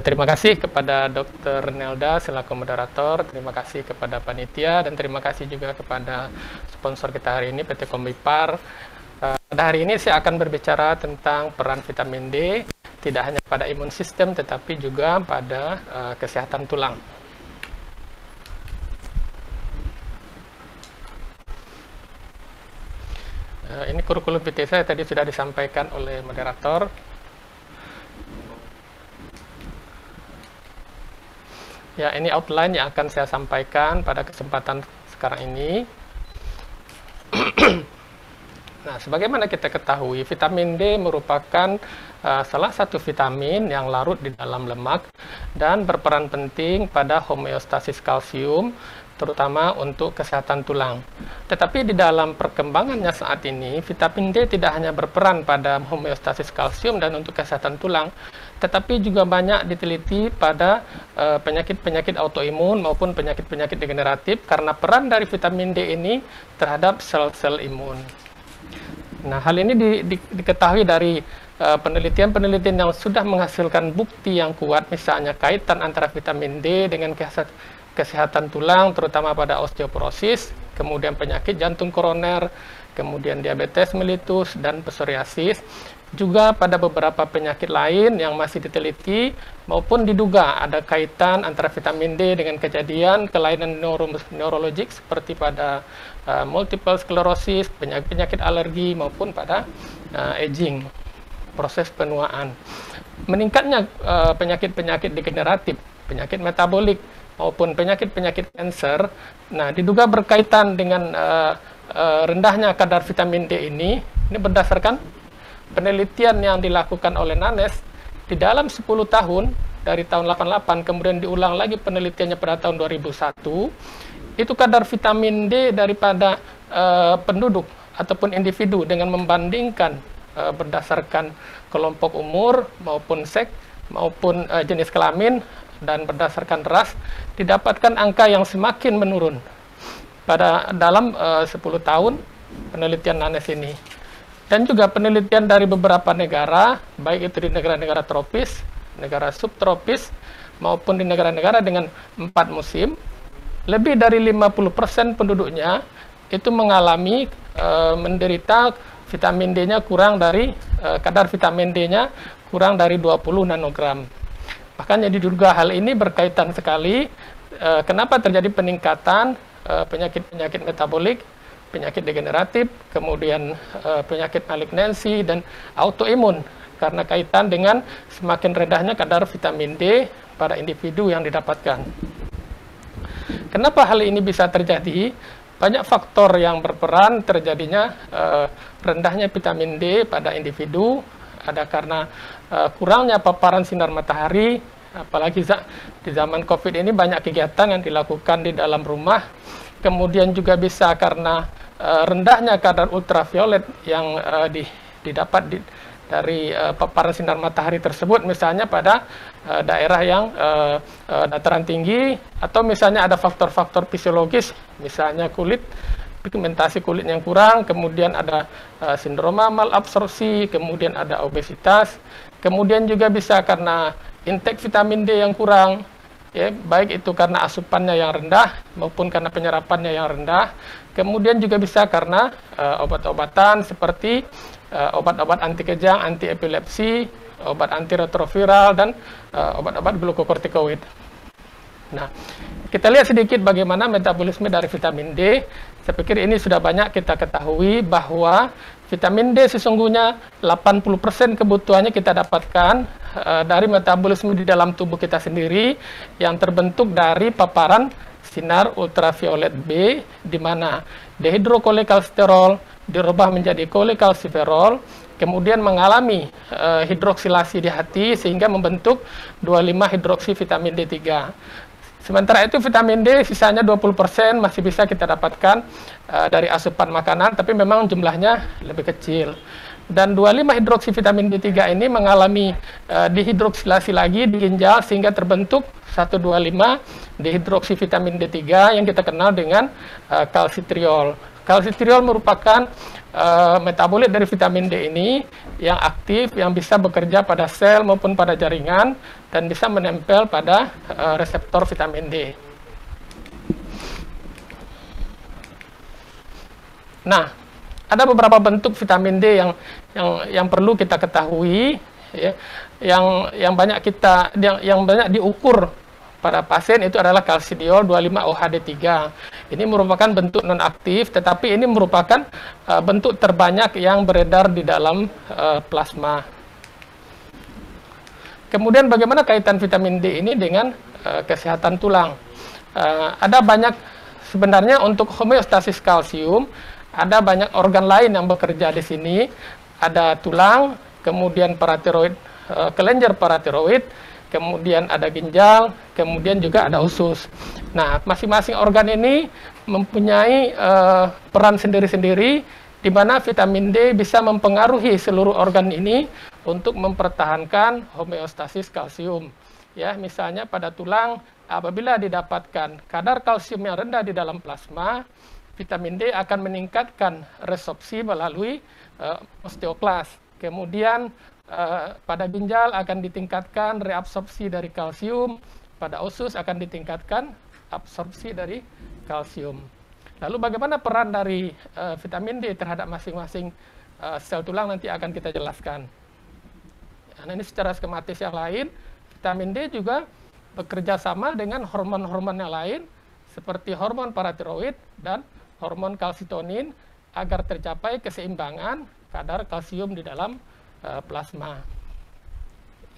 Terima kasih kepada Dr. Nelda selaku moderator, terima kasih kepada panitia, dan terima kasih juga kepada sponsor kita hari ini, PT Kombipar. Pada hari ini saya akan berbicara tentang peran vitamin D, tidak hanya pada imun sistem, tetapi juga pada kesehatan tulang. Ini kurikulum PT saya tadi sudah disampaikan oleh moderator. Ya, ini outline yang akan saya sampaikan pada kesempatan sekarang ini. Nah, sebagaimana kita ketahui, vitamin D merupakan salah satu vitamin yang larut di dalam lemak dan berperan penting pada homeostasis kalsium, terutama untuk kesehatan tulang. Tetapi di dalam perkembangannya saat ini, vitamin D tidak hanya berperan pada homeostasis kalsium dan untuk kesehatan tulang, tetapi juga banyak diteliti pada penyakit-penyakit autoimun maupun penyakit-penyakit degeneratif karena peran dari vitamin D ini terhadap sel-sel imun. Nah, hal ini diketahui dari penelitian-penelitian yang sudah menghasilkan bukti yang kuat, misalnya kaitan antara vitamin D dengan kesehatan tulang, terutama pada osteoporosis, kemudian penyakit jantung koroner, kemudian diabetes mellitus, dan psoriasis. Juga pada beberapa penyakit lain yang masih diteliti maupun diduga ada kaitan antara vitamin D dengan kejadian kelainan neurologik seperti pada multiple sclerosis, penyakit alergi, maupun pada aging, proses penuaan. Meningkatnya penyakit-penyakit degeneratif, penyakit metabolik, maupun penyakit-penyakit kanker, nah diduga berkaitan dengan rendahnya kadar vitamin D ini berdasarkan penelitian yang dilakukan oleh Nanes di dalam 10 tahun, dari tahun 88, kemudian diulang lagi penelitiannya pada tahun 2001, itu kadar vitamin D daripada penduduk ataupun individu dengan membandingkan berdasarkan kelompok umur maupun seks maupun jenis kelamin dan berdasarkan ras, didapatkan angka yang semakin menurun pada dalam 10 tahun penelitian Nanes ini. Dan juga penelitian dari beberapa negara, baik itu di negara-negara tropis, negara subtropis, maupun di negara-negara dengan 4 musim, lebih dari 50% penduduknya itu mengalami menderita vitamin D-nya kurang dari, kadar vitamin D-nya kurang dari 20 nanogram. Makanya diduga hal ini berkaitan sekali kenapa terjadi peningkatan penyakit-penyakit metabolik, penyakit degeneratif, kemudian penyakit malignansi dan autoimun karena kaitan dengan semakin rendahnya kadar vitamin D pada individu yang didapatkan. Kenapa hal ini bisa terjadi? Banyak faktor yang berperan terjadinya rendahnya vitamin D pada individu. Ada karena kurangnya paparan sinar matahari, apalagi di zaman COVID ini banyak kegiatan yang dilakukan di dalam rumah. Kemudian juga bisa karena rendahnya kadar ultraviolet yang didapat dari paparan sinar matahari tersebut, misalnya pada daerah yang dataran tinggi, atau misalnya ada faktor-faktor fisiologis, misalnya kulit, pigmentasi kulit yang kurang, kemudian ada sindroma malabsorpsi, kemudian ada obesitas, kemudian juga bisa karena intake vitamin D yang kurang, ya, baik itu karena asupannya yang rendah maupun karena penyerapannya yang rendah. Kemudian juga bisa karena obat-obatan seperti obat-obat anti kejang, anti epilepsi, obat antiretroviral, dan obat-obat glukokortikoid. Nah, kita lihat sedikit bagaimana metabolisme dari vitamin D. Saya pikir ini sudah banyak kita ketahui bahwa vitamin D sesungguhnya 80% kebutuhannya kita dapatkan dari metabolisme di dalam tubuh kita sendiri yang terbentuk dari paparan sinar ultraviolet B, di mana dehidrokolekalsiferol dirubah menjadi kolekalsiferol, kemudian mengalami hidroksilasi di hati sehingga membentuk 25 hidroksi vitamin D3. Sementara itu vitamin D sisanya 20% masih bisa kita dapatkan dari asupan makanan, tapi memang jumlahnya lebih kecil. Dan 25 hidroksi vitamin D3 ini mengalami dihidroksilasi lagi di ginjal sehingga terbentuk 125 dihidroksi vitamin D3 yang kita kenal dengan kalsitriol. Kalsitriol merupakan metabolit dari vitamin D ini yang aktif, yang bisa bekerja pada sel maupun pada jaringan dan bisa menempel pada reseptor vitamin D. Nah, ada beberapa bentuk vitamin D yang perlu kita ketahui, ya, yang banyak diukur pada pasien itu adalah kalsidiol 25-OHD3. Ini merupakan bentuk non-aktif, tetapi ini merupakan bentuk terbanyak yang beredar di dalam plasma. Kemudian bagaimana kaitan vitamin D ini dengan kesehatan tulang? Ada banyak, sebenarnya untuk homeostasis kalsium, ada banyak organ lain yang bekerja di sini. Ada tulang, kemudian paratiroid, kelenjar paratiroid, kemudian ada ginjal, kemudian juga ada usus. Nah, masing-masing organ ini mempunyai peran sendiri-sendiri, di mana vitamin D bisa mempengaruhi seluruh organ ini untuk mempertahankan homeostasis kalsium. Ya, misalnya pada tulang, apabila didapatkan kadar kalsium yang rendah di dalam plasma, vitamin D akan meningkatkan resorpsi melalui osteoklas. Kemudian pada ginjal akan ditingkatkan reabsorpsi dari kalsium, pada usus akan ditingkatkan absorpsi dari kalsium. Lalu bagaimana peran dari vitamin D terhadap masing-masing sel tulang nanti akan kita jelaskan. Nah, ini secara skematis yang lain, vitamin D juga bekerja sama dengan hormon-hormon yang lain seperti hormon paratiroid dan hormon kalsitonin agar tercapai keseimbangan kadar kalsium di dalam plasma.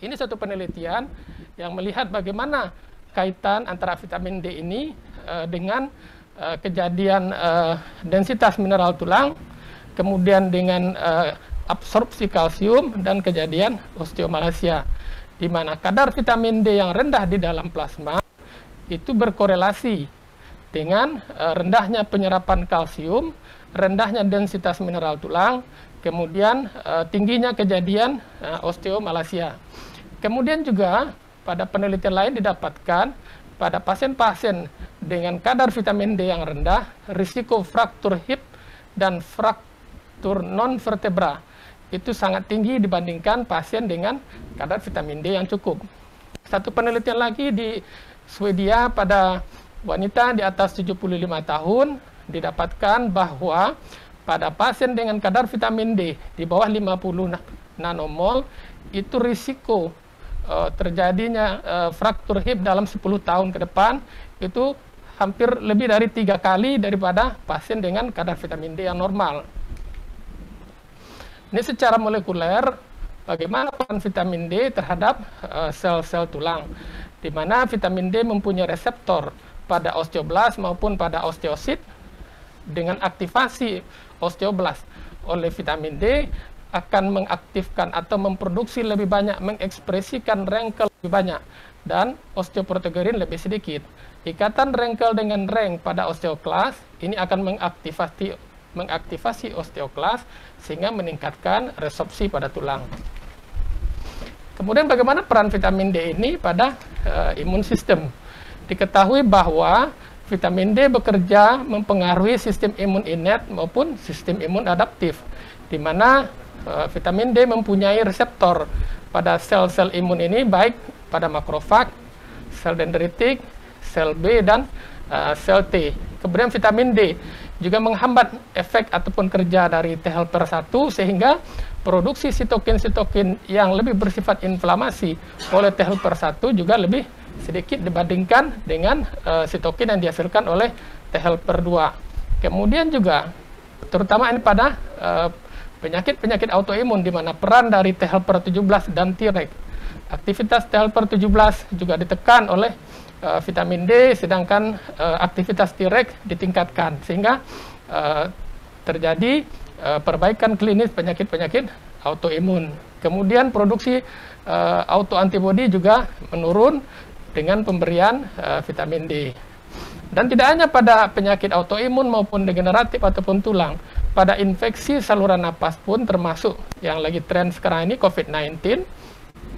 Ini satu penelitian yang melihat bagaimana kaitan antara vitamin D ini dengan kejadian densitas mineral tulang, kemudian dengan absorpsi kalsium dan kejadian osteomalasia, di mana kadar vitamin D yang rendah di dalam plasma itu berkorelasi dengan rendahnya penyerapan kalsium, rendahnya densitas mineral tulang, kemudian tingginya kejadian osteomalasia. Kemudian juga pada penelitian lain didapatkan pada pasien-pasien dengan kadar vitamin D yang rendah, risiko fraktur hip dan fraktur non-vertebra itu sangat tinggi dibandingkan pasien dengan kadar vitamin D yang cukup. Satu penelitian lagi di Swedia pada wanita di atas 75 tahun didapatkan bahwa pada pasien dengan kadar vitamin D di bawah 50 nanomol itu risiko terjadinya fraktur hip dalam 10 tahun ke depan itu hampir lebih dari 3 kali daripada pasien dengan kadar vitamin D yang normal. Ini secara molekuler bagaimana peran vitamin D terhadap sel-sel tulang, di mana vitamin D mempunyai reseptor pada osteoblast maupun pada osteosit. Dengan aktivasi osteoblast oleh vitamin D akan mengaktifkan atau memproduksi lebih banyak, mengekspresikan rengkel lebih banyak, dan osteoprotegerin lebih sedikit. Ikatan rengkel dengan reng pada osteoklas ini akan mengaktifasi osteoklas sehingga meningkatkan resorpsi pada tulang. Kemudian bagaimana peran vitamin D ini pada imun sistem? Diketahui bahwa vitamin D bekerja mempengaruhi sistem imun innate maupun sistem imun adaptif, di mana vitamin D mempunyai reseptor pada sel-sel imun ini, baik pada makrofag, sel dendritik, sel B, dan sel T. Kemudian vitamin D juga menghambat efek ataupun kerja dari T helper 1 sehingga produksi sitokin-sitokin yang lebih bersifat inflamasi oleh T helper 1 juga lebih sedikit dibandingkan dengan sitokin yang dihasilkan oleh T helper 2. Kemudian juga terutama ini pada penyakit-penyakit autoimun di mana peran dari T helper 17 dan Treg. Aktivitas T helper 17 juga ditekan oleh vitamin D, sedangkan aktivitas Treg ditingkatkan sehingga terjadi perbaikan klinis penyakit-penyakit autoimun. Kemudian produksi autoantibodi juga menurun dengan pemberian vitamin D. Dan tidak hanya pada penyakit autoimun maupun degeneratif ataupun tulang, pada infeksi saluran napas pun termasuk yang lagi tren sekarang ini COVID-19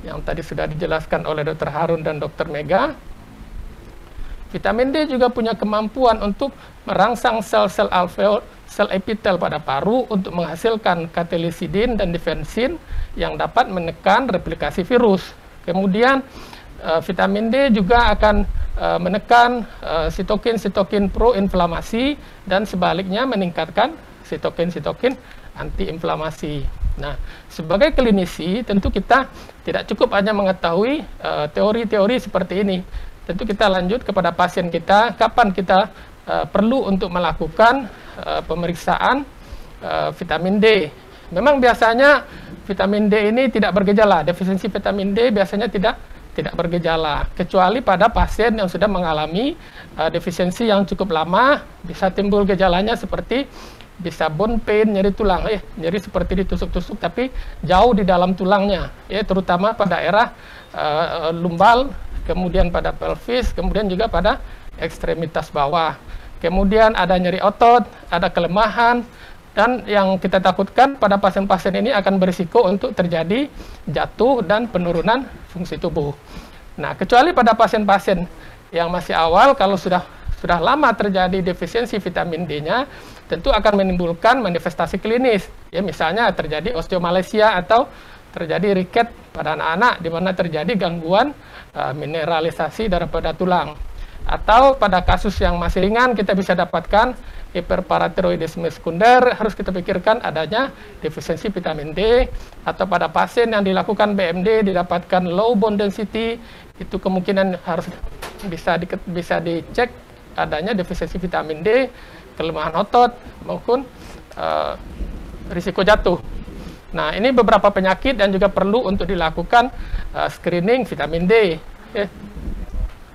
yang tadi sudah dijelaskan oleh Dr. Harun dan Dr. Mega. Vitamin D juga punya kemampuan untuk merangsang sel-sel alveol sel epitel pada paru untuk menghasilkan katelisidin dan difensin yang dapat menekan replikasi virus. Kemudian vitamin D juga akan menekan sitokin-sitokin proinflamasi dan sebaliknya meningkatkan sitokin-sitokin antiinflamasi. Nah, sebagai klinisi tentu kita tidak cukup hanya mengetahui teori-teori seperti ini. Tentu kita lanjut kepada pasien kita, kapan kita perlu untuk melakukan pemeriksaan vitamin D. Memang biasanya vitamin D ini tidak bergejala, defisiensi vitamin D biasanya tidak bergejala, kecuali pada pasien yang sudah mengalami defisiensi yang cukup lama, bisa timbul gejalanya seperti bisa bone pain, nyeri tulang, nyeri seperti ditusuk-tusuk tapi jauh di dalam tulangnya, terutama pada daerah lumbal, kemudian pada pelvis, kemudian juga pada ekstremitas bawah. Kemudian ada nyeri otot, ada kelemahan, dan yang kita takutkan pada pasien-pasien ini akan berisiko untuk terjadi jatuh dan penurunan fungsi tubuh. Nah, kecuali pada pasien-pasien yang masih awal, kalau sudah lama terjadi defisiensi vitamin D-nya, tentu akan menimbulkan manifestasi klinis. Ya, misalnya terjadi osteomalacia atau terjadi riket pada anak-anak, di mana terjadi gangguan mineralisasi daripada tulang. Atau pada kasus yang masih ringan, kita bisa dapatkan hiperparatiroidisme sekunder, harus kita pikirkan adanya defisiensi vitamin D. Atau pada pasien yang dilakukan BMD didapatkan low bone density, itu kemungkinan harus bisa dicek adanya defisiensi vitamin D, kelemahan otot maupun risiko jatuh. Nah, ini beberapa penyakit dan juga perlu untuk dilakukan screening vitamin D.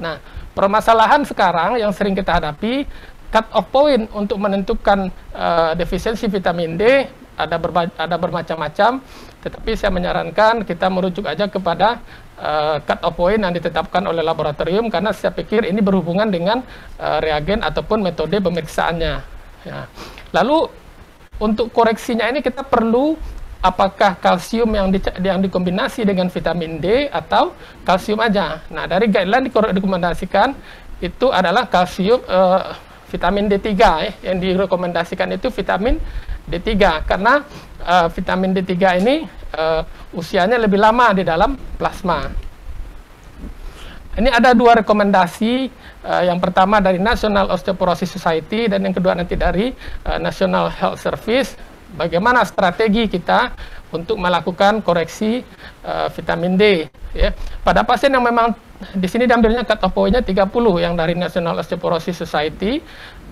Nah, permasalahan sekarang yang sering kita hadapi, cut off point untuk menentukan defisiensi vitamin D ada bermacam-macam, tetapi saya menyarankan kita merujuk aja kepada cut off point yang ditetapkan oleh laboratorium, karena saya pikir ini berhubungan dengan reagen ataupun metode pemeriksaannya. Ya. Lalu untuk koreksinya ini kita perlu apakah kalsium yang dikombinasi dengan vitamin D atau kalsium aja. Nah, dari guideline direkomendasikan itu adalah kalsium vitamin D3 yang direkomendasikan itu vitamin D3 karena vitamin D3 ini usianya lebih lama di dalam plasma. Ini ada dua rekomendasi, yang pertama dari National Osteoporosis Society dan yang kedua nanti dari National Health Service. Bagaimana strategi kita untuk melakukan koreksi vitamin D. Ya. Pada pasien yang memang di sini diambilnya cut off point-nya 30 yang dari National Osteoporosis Society,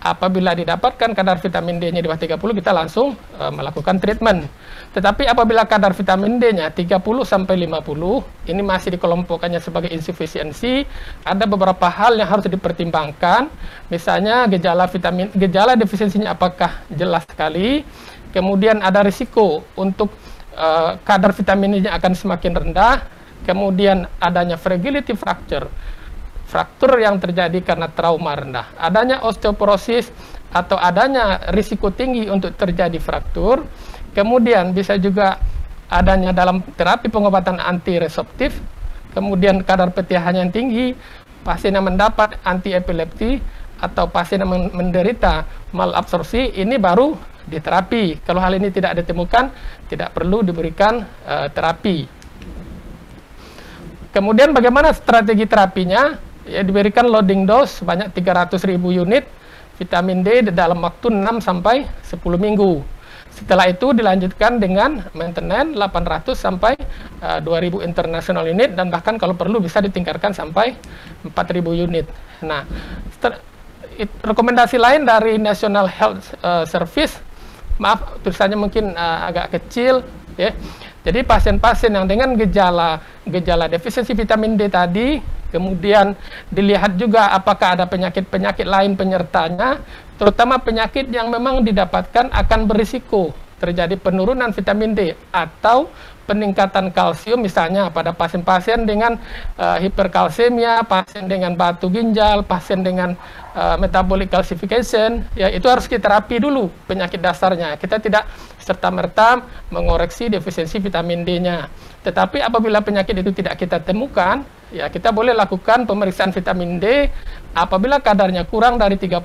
apabila didapatkan kadar vitamin D-nya di bawah 30, kita langsung melakukan treatment. Tetapi apabila kadar vitamin D-nya 30 sampai 50, ini masih dikelompokkannya sebagai insufisiensi, ada beberapa hal yang harus dipertimbangkan. Misalnya gejala defisiensinya apakah jelas sekali, kemudian ada risiko untuk kadar vitamin D-nya akan semakin rendah, kemudian adanya fragility fracture, fraktur yang terjadi karena trauma rendah, adanya osteoporosis atau adanya risiko tinggi untuk terjadi fraktur, kemudian bisa juga adanya dalam terapi pengobatan antireseptif, kemudian kadar PTH yang tinggi, pasien yang mendapat antiepilepti atau pasien yang menderita malabsorpsi, ini baru diterapi. Kalau hal ini tidak ditemukan, tidak perlu diberikan terapi. Kemudian bagaimana strategi terapinya? Ya, diberikan loading dose sebanyak 300.000 unit vitamin D dalam waktu 6 sampai 10 minggu. Setelah itu dilanjutkan dengan maintenance 800 sampai 2.000 international unit dan bahkan kalau perlu bisa ditingkatkan sampai 4.000 unit. Nah, rekomendasi lain dari National Health Service, maaf tulisannya mungkin agak kecil ya. Jadi pasien-pasien yang dengan gejala defisiensi vitamin D tadi, kemudian dilihat juga apakah ada penyakit-penyakit lain penyertanya, terutama penyakit yang memang didapatkan akan berisiko terjadi penurunan vitamin D atau peningkatan kalsium misalnya pada pasien-pasien dengan hiperkalsemia, pasien dengan batu ginjal, pasien dengan metabolic calcification, ya itu harus kita terapi dulu penyakit dasarnya. Kita tidak serta-merta mengoreksi defisiensi vitamin D-nya. Tetapi apabila penyakit itu tidak kita temukan, ya kita boleh lakukan pemeriksaan vitamin D. Apabila kadarnya kurang dari 30,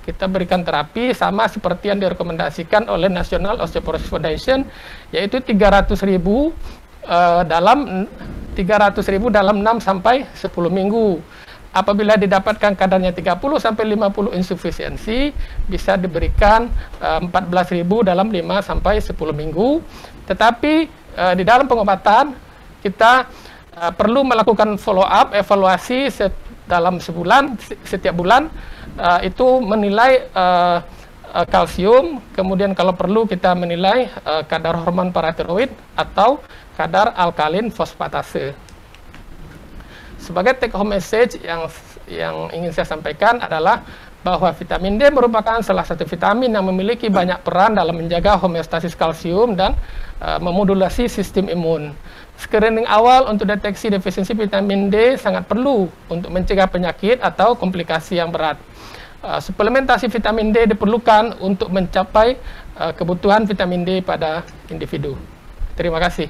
kita berikan terapi sama seperti yang direkomendasikan oleh National Osteoporosis Foundation, yaitu 300.000 dalam 6 sampai 10 minggu. Apabila didapatkan kadarnya 30 sampai 50 insufisiensi, bisa diberikan 14.000 dalam 5 sampai 10 minggu. Tetapi di dalam pengobatan kita perlu melakukan follow up, evaluasi dalam sebulan, setiap bulan itu menilai kalsium, kemudian kalau perlu kita menilai kadar hormon paratiroid atau kadar alkalin fosfatase. Sebagai take home message yang ingin saya sampaikan adalah bahwa vitamin D merupakan salah satu vitamin yang memiliki banyak peran dalam menjaga homeostasis kalsium dan memodulasi sistem imun. Screening awal untuk deteksi defisiensi vitamin D sangat perlu untuk mencegah penyakit atau komplikasi yang berat. Suplementasi vitamin D diperlukan untuk mencapai kebutuhan vitamin D pada individu. Terima kasih.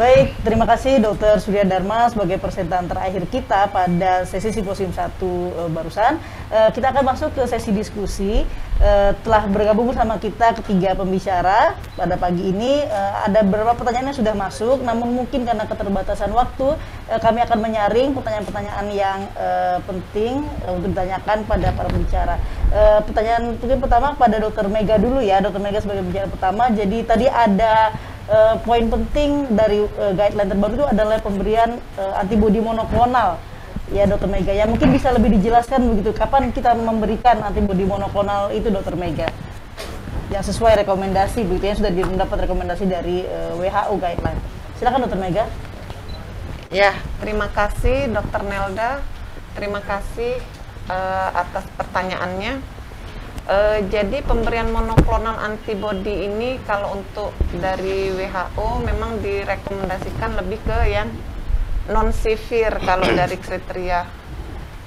Baik, terima kasih Dr. Surya Dharma sebagai persentan terakhir kita pada sesi Simposium 1 barusan. Kita akan masuk ke sesi diskusi. Telah bergabung bersama kita ketiga pembicara pada pagi ini. Ada beberapa pertanyaan yang sudah masuk, namun mungkin karena keterbatasan waktu, kami akan menyaring pertanyaan-pertanyaan yang penting untuk ditanyakan pada para pembicara. Pertanyaan mungkin pertama pada Dr. Mega dulu ya, Dr. Mega sebagai pembicara pertama. Jadi tadi ada poin penting dari guideline terbaru itu adalah pemberian antibodi monoklonal ya Dr. Mega. Ya mungkin bisa lebih dijelaskan begitu, kapan kita memberikan antibodi monoklonal itu Dr. Mega yang sesuai rekomendasi begitu, yang sudah mendapat rekomendasi dari WHO guideline. Silakan Dr. Mega. Ya, terima kasih Dr. Nelda, terima kasih atas pertanyaannya. Jadi pemberian monoklonal antibody ini kalau untuk dari WHO memang direkomendasikan lebih ke yang non severe kalau dari kriteria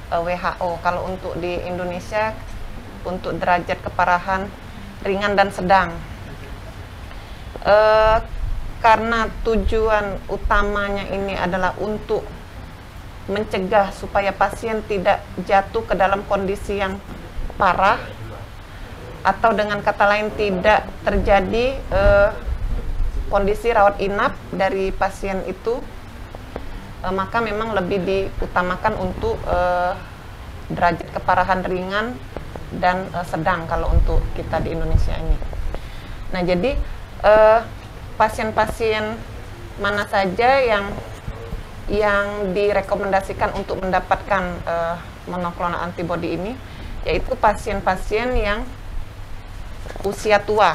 WHO. Kalau untuk di Indonesia untuk derajat keparahan ringan dan sedang. Karena tujuan utamanya ini adalah untuk mencegah supaya pasien tidak jatuh ke dalam kondisi yang parah, atau dengan kata lain tidak terjadi kondisi rawat inap dari pasien itu, maka memang lebih diutamakan untuk derajat keparahan ringan dan sedang kalau untuk kita di Indonesia ini. Nah, jadi pasien-pasien mana saja yang direkomendasikan untuk mendapatkan monoklonal antibody ini, yaitu pasien-pasien yang usia tua,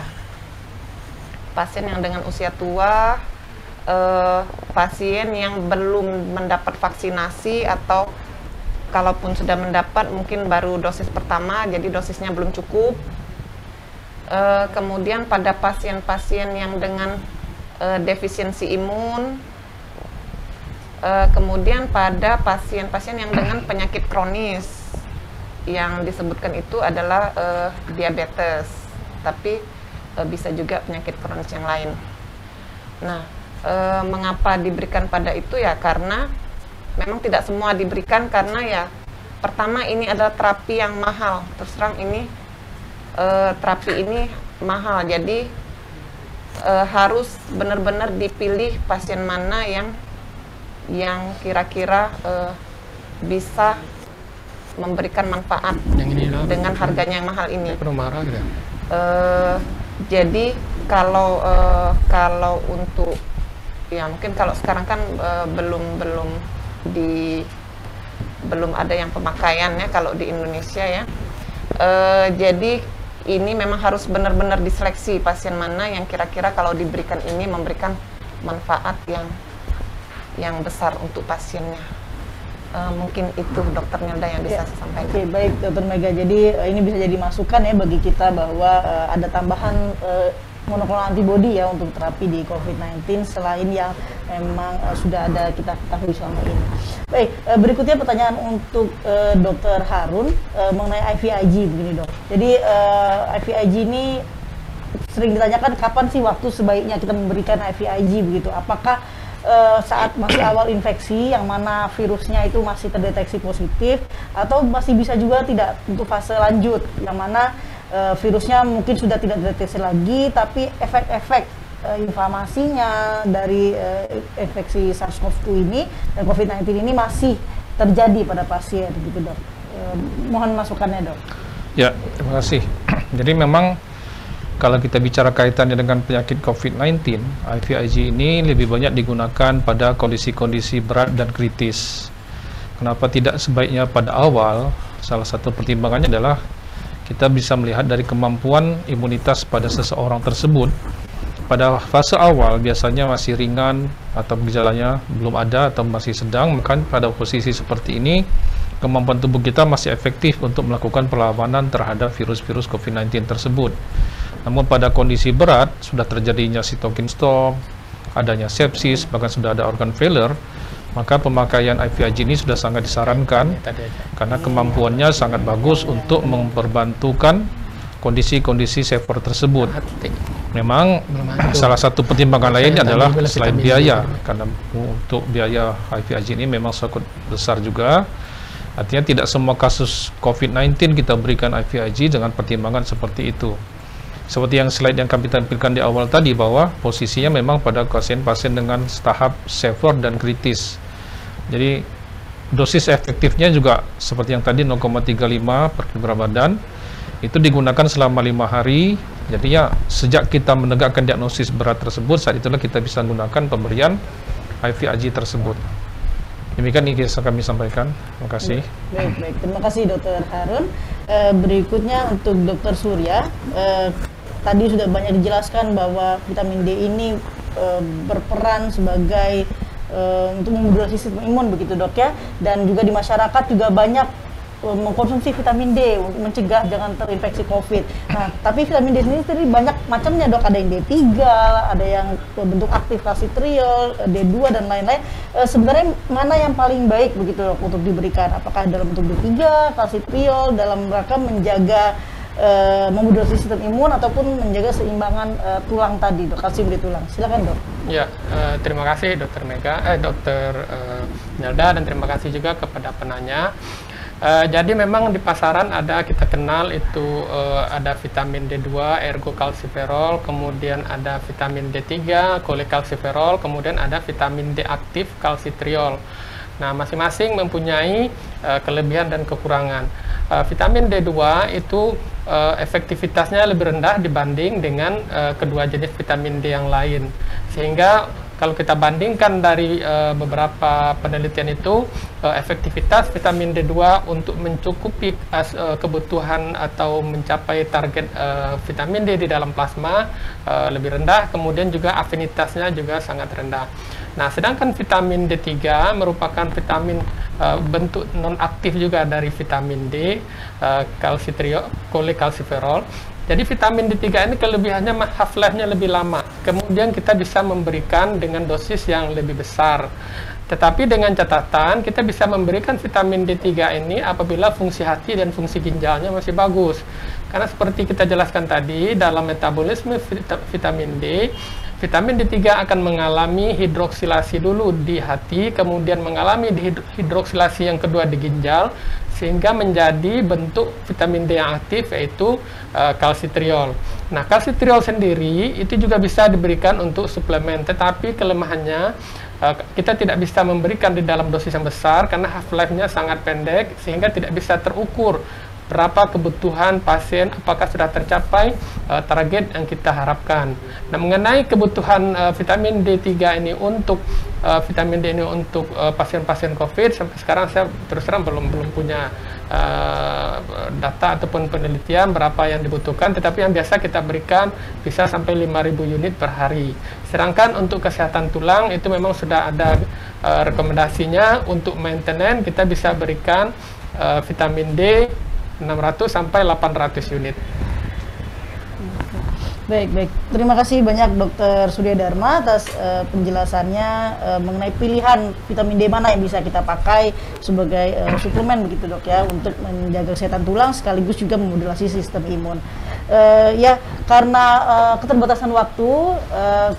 pasien yang dengan usia tua, pasien yang belum mendapat vaksinasi atau kalaupun sudah mendapat mungkin baru dosis pertama, jadi dosisnya belum cukup. Kemudian pada pasien-pasien yang dengan defisiensi imun, kemudian pada pasien-pasien yang dengan penyakit kronis, yang disebutkan itu adalah diabetes, tapi bisa juga penyakit kronis yang lain. Nah, mengapa diberikan pada itu ya? Karena memang tidak semua diberikan karena ya pertama ini adalah terapi yang mahal. Terus terang ini terapi ini mahal, jadi harus benar-benar dipilih pasien mana yang kira-kira bisa memberikan manfaat dengan harganya yang mahal ini. Jadi kalau untuk ya mungkin kalau sekarang kan belum ada yang pemakaian ya kalau di Indonesia ya. Jadi ini memang harus benar-benar diseleksi pasien mana yang kira-kira kalau diberikan ini memberikan manfaat yang besar untuk pasiennya. Mungkin itu Dokter Nelda yang bisa saya sampaikan. Oke, baik Dokter Mega. Jadi ini bisa jadi masukan ya bagi kita bahwa ada tambahan monoklonal antibody ya untuk terapi di COVID-19 selain yang memang sudah ada kita ketahui selama ini. Baik, berikutnya pertanyaan untuk Dokter Harun mengenai IVIG begini dok. Jadi IVIG ini sering ditanyakan kapan sih waktu sebaiknya kita memberikan IVIG begitu? Apakah saat masih awal infeksi yang mana virusnya itu masih terdeteksi positif, atau masih bisa juga tidak untuk fase lanjut yang mana virusnya mungkin sudah tidak terdeteksi lagi tapi efek-efek inflamasinya dari infeksi SARS-CoV-2 ini dan COVID-19 ini masih terjadi pada pasien gitu dok. Mohon masukannya dok. Ya, terima kasih. Jadi memang kalau kita bicara kaitannya dengan penyakit COVID-19, IVIG ini lebih banyak digunakan pada kondisi-kondisi berat dan kritis. Kenapa tidak sebaiknya pada awal? Salah satu pertimbangannya adalah kita bisa melihat dari kemampuan imunitas pada seseorang tersebut. Pada fase awal biasanya masih ringan atau gejalanya belum ada atau masih sedang, maka pada posisi seperti ini kemampuan tubuh kita masih efektif untuk melakukan perlawanan terhadap virus-virus COVID-19 tersebut. Namun pada kondisi berat, sudah terjadinya cytokine storm, adanya sepsis, bahkan sudah ada organ failure, maka pemakaian IVIG ini sudah sangat disarankan karena kemampuannya sangat bagus untuk memperbantukan kondisi-kondisi severe tersebut. Memang salah satu pertimbangan lainnya adalah selain biaya, karena untuk biaya IVIG ini memang sangat besar juga. Artinya tidak semua kasus COVID-19 kita berikan IVIG dengan pertimbangan seperti itu. Seperti yang slide yang kami tampilkan di awal tadi, bahwa posisinya memang pada pasien-pasien dengan tahap severe dan kritis. Jadi dosis efektifnya juga seperti yang tadi 0,35 per kilogram badan, itu digunakan selama 5 hari. Jadi ya, sejak kita menegakkan diagnosis berat tersebut, saat itulah kita bisa menggunakan pemberian IVIG tersebut. Demikian yang bisa kami sampaikan. Terima kasih. Baik. Terima kasih Dr. Harun. Berikutnya untuk Dr. Surya. Tadi sudah banyak dijelaskan bahwa vitamin D ini berperan sebagai untuk memodulasi sistem imun, begitu dok ya. Dan juga di masyarakat juga banyak mengkonsumsi vitamin D untuk mencegah jangan terinfeksi COVID. Nah, tapi vitamin D sendiri banyak macamnya dok. Ada yang D3, ada yang bentuk aktif kalsitriol, D2 dan lain-lain. Sebenarnya mana yang paling baik begitu dok untuk diberikan? Apakah dalam bentuk D3, kalsitriol dalam rangka menjaga memodulasi sistem imun ataupun menjaga seimbangan tulang tadi dok, kalsium di tulang? Silakan dok. Ya, terima kasih Dr. Nelda, dan terima kasih juga kepada penanya. Jadi memang di pasaran ada, kita kenal itu ada vitamin D2, ergokalsiferol, kemudian ada vitamin D3, kolekalsiferol, kemudian ada vitamin D aktif kalsitriol. Nah, masing-masing mempunyai kelebihan dan kekurangan. Vitamin D2 itu efektivitasnya lebih rendah dibanding dengan kedua jenis vitamin D yang lain. Sehingga kalau kita bandingkan dari beberapa penelitian itu, efektivitas vitamin D2 untuk mencukupi kebutuhan atau mencapai target vitamin D di dalam plasma lebih rendah, kemudian juga afinitasnya juga sangat rendah. Nah, sedangkan vitamin D3 merupakan vitamin bentuk non-aktif juga dari vitamin D, kolekalsiferol. Jadi vitamin D3 ini kelebihannya half-life-nya lebih lama. Kemudian kita bisa memberikan dengan dosis yang lebih besar. Tetapi dengan catatan kita bisa memberikan vitamin D3 ini apabila fungsi hati dan fungsi ginjalnya masih bagus. Karena seperti kita jelaskan tadi, dalam metabolisme vitamin D, vitamin D3 akan mengalami hidroksilasi dulu di hati, kemudian mengalami hidroksilasi yang kedua di ginjal, sehingga menjadi bentuk vitamin D yang aktif, yaitu kalsitriol. Nah, kalsitriol sendiri itu juga bisa diberikan untuk suplemen, tetapi kelemahannya kita tidak bisa memberikan di dalam dosis yang besar karena half-life-nya sangat pendek, sehingga tidak bisa terukur berapa kebutuhan pasien, apakah sudah tercapai target yang kita harapkan. Nah, mengenai kebutuhan vitamin D3 ini untuk vitamin D ini untuk pasien-pasien COVID, sampai sekarang saya terus terang belum punya data ataupun penelitian berapa yang dibutuhkan, tetapi yang biasa kita berikan bisa sampai 5.000 unit per hari. Sedangkan untuk kesehatan tulang itu memang sudah ada rekomendasinya untuk maintenance, kita bisa berikan vitamin D 600 sampai 800 unit. Baik. Terima kasih banyak Dr. Surya Dharma atas penjelasannya mengenai pilihan vitamin D mana yang bisa kita pakai sebagai suplemen begitu dok ya, untuk menjaga kesehatan tulang sekaligus juga memodulasi sistem imun. Ya, karena keterbatasan waktu,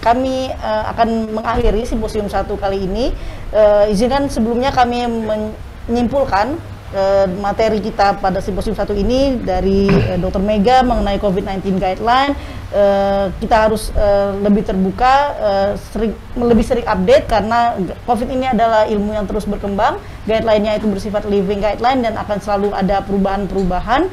kami akan mengakhiri simposium 1 kali ini. Izinkan sebelumnya kami menyimpulkan materi kita pada simposium 1 ini dari Dr. Mega mengenai COVID-19 guideline. Kita harus lebih terbuka, lebih sering update karena COVID ini adalah ilmu yang terus berkembang. Guideline-nya itu bersifat living guideline dan akan selalu ada perubahan-perubahan.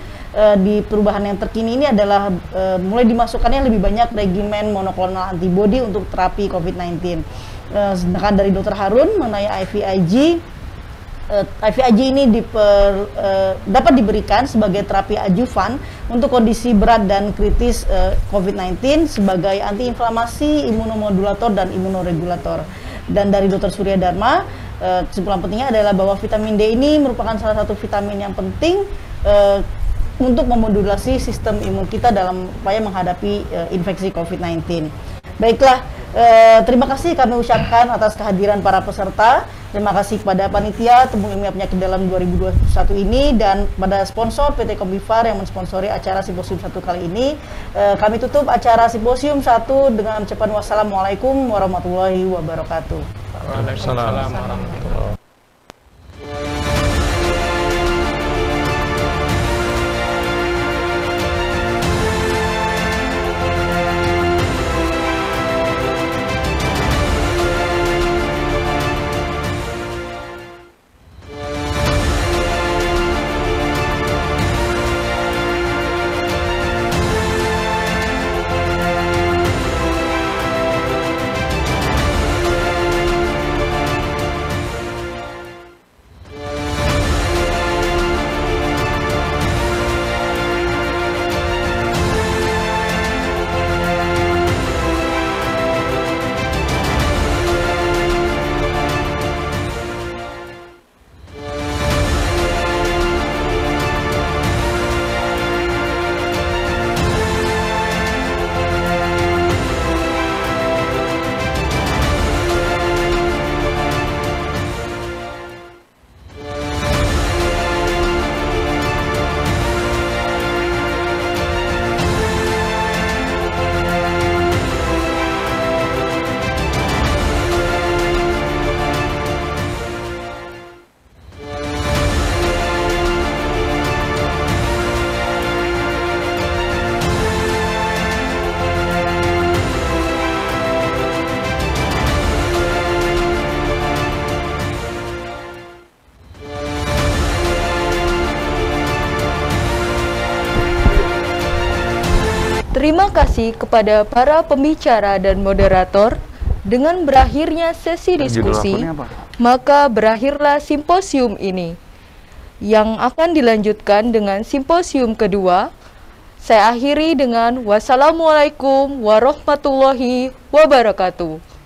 Di perubahan yang terkini ini adalah mulai dimasukkannya lebih banyak regimen monoklonal antibody untuk terapi COVID-19. Sedangkan dari Dr. Harun mengenai IVIG, IVIG ini dapat diberikan sebagai terapi adjuvan untuk kondisi berat dan kritis COVID-19 sebagai antiinflamasi, imunomodulator, dan imunoregulator. Dan dari Dr. Surya Dharma, kesimpulan pentingnya adalah bahwa vitamin D ini merupakan salah satu vitamin yang penting untuk memodulasi sistem imun kita dalam upaya menghadapi infeksi COVID-19. Baiklah, Terima kasih kami ucapkan atas kehadiran para peserta. Terima kasih kepada panitia Tembung Ilmiah Penyakit Dalam 2021 ini dan pada sponsor PT Kombifar yang mensponsori acara Simposium 1 kali ini. Kami tutup acara Simposium 1 dengan ucapan wassalamualaikum warahmatullahi wabarakatuh. Waalaikumsalam warahmatullahi. Terima kasih kepada para pembicara dan moderator. Dengan berakhirnya sesi diskusi, maka berakhirlah simposium ini, yang akan dilanjutkan dengan simposium kedua. Saya akhiri dengan wassalamualaikum warahmatullahi wabarakatuh.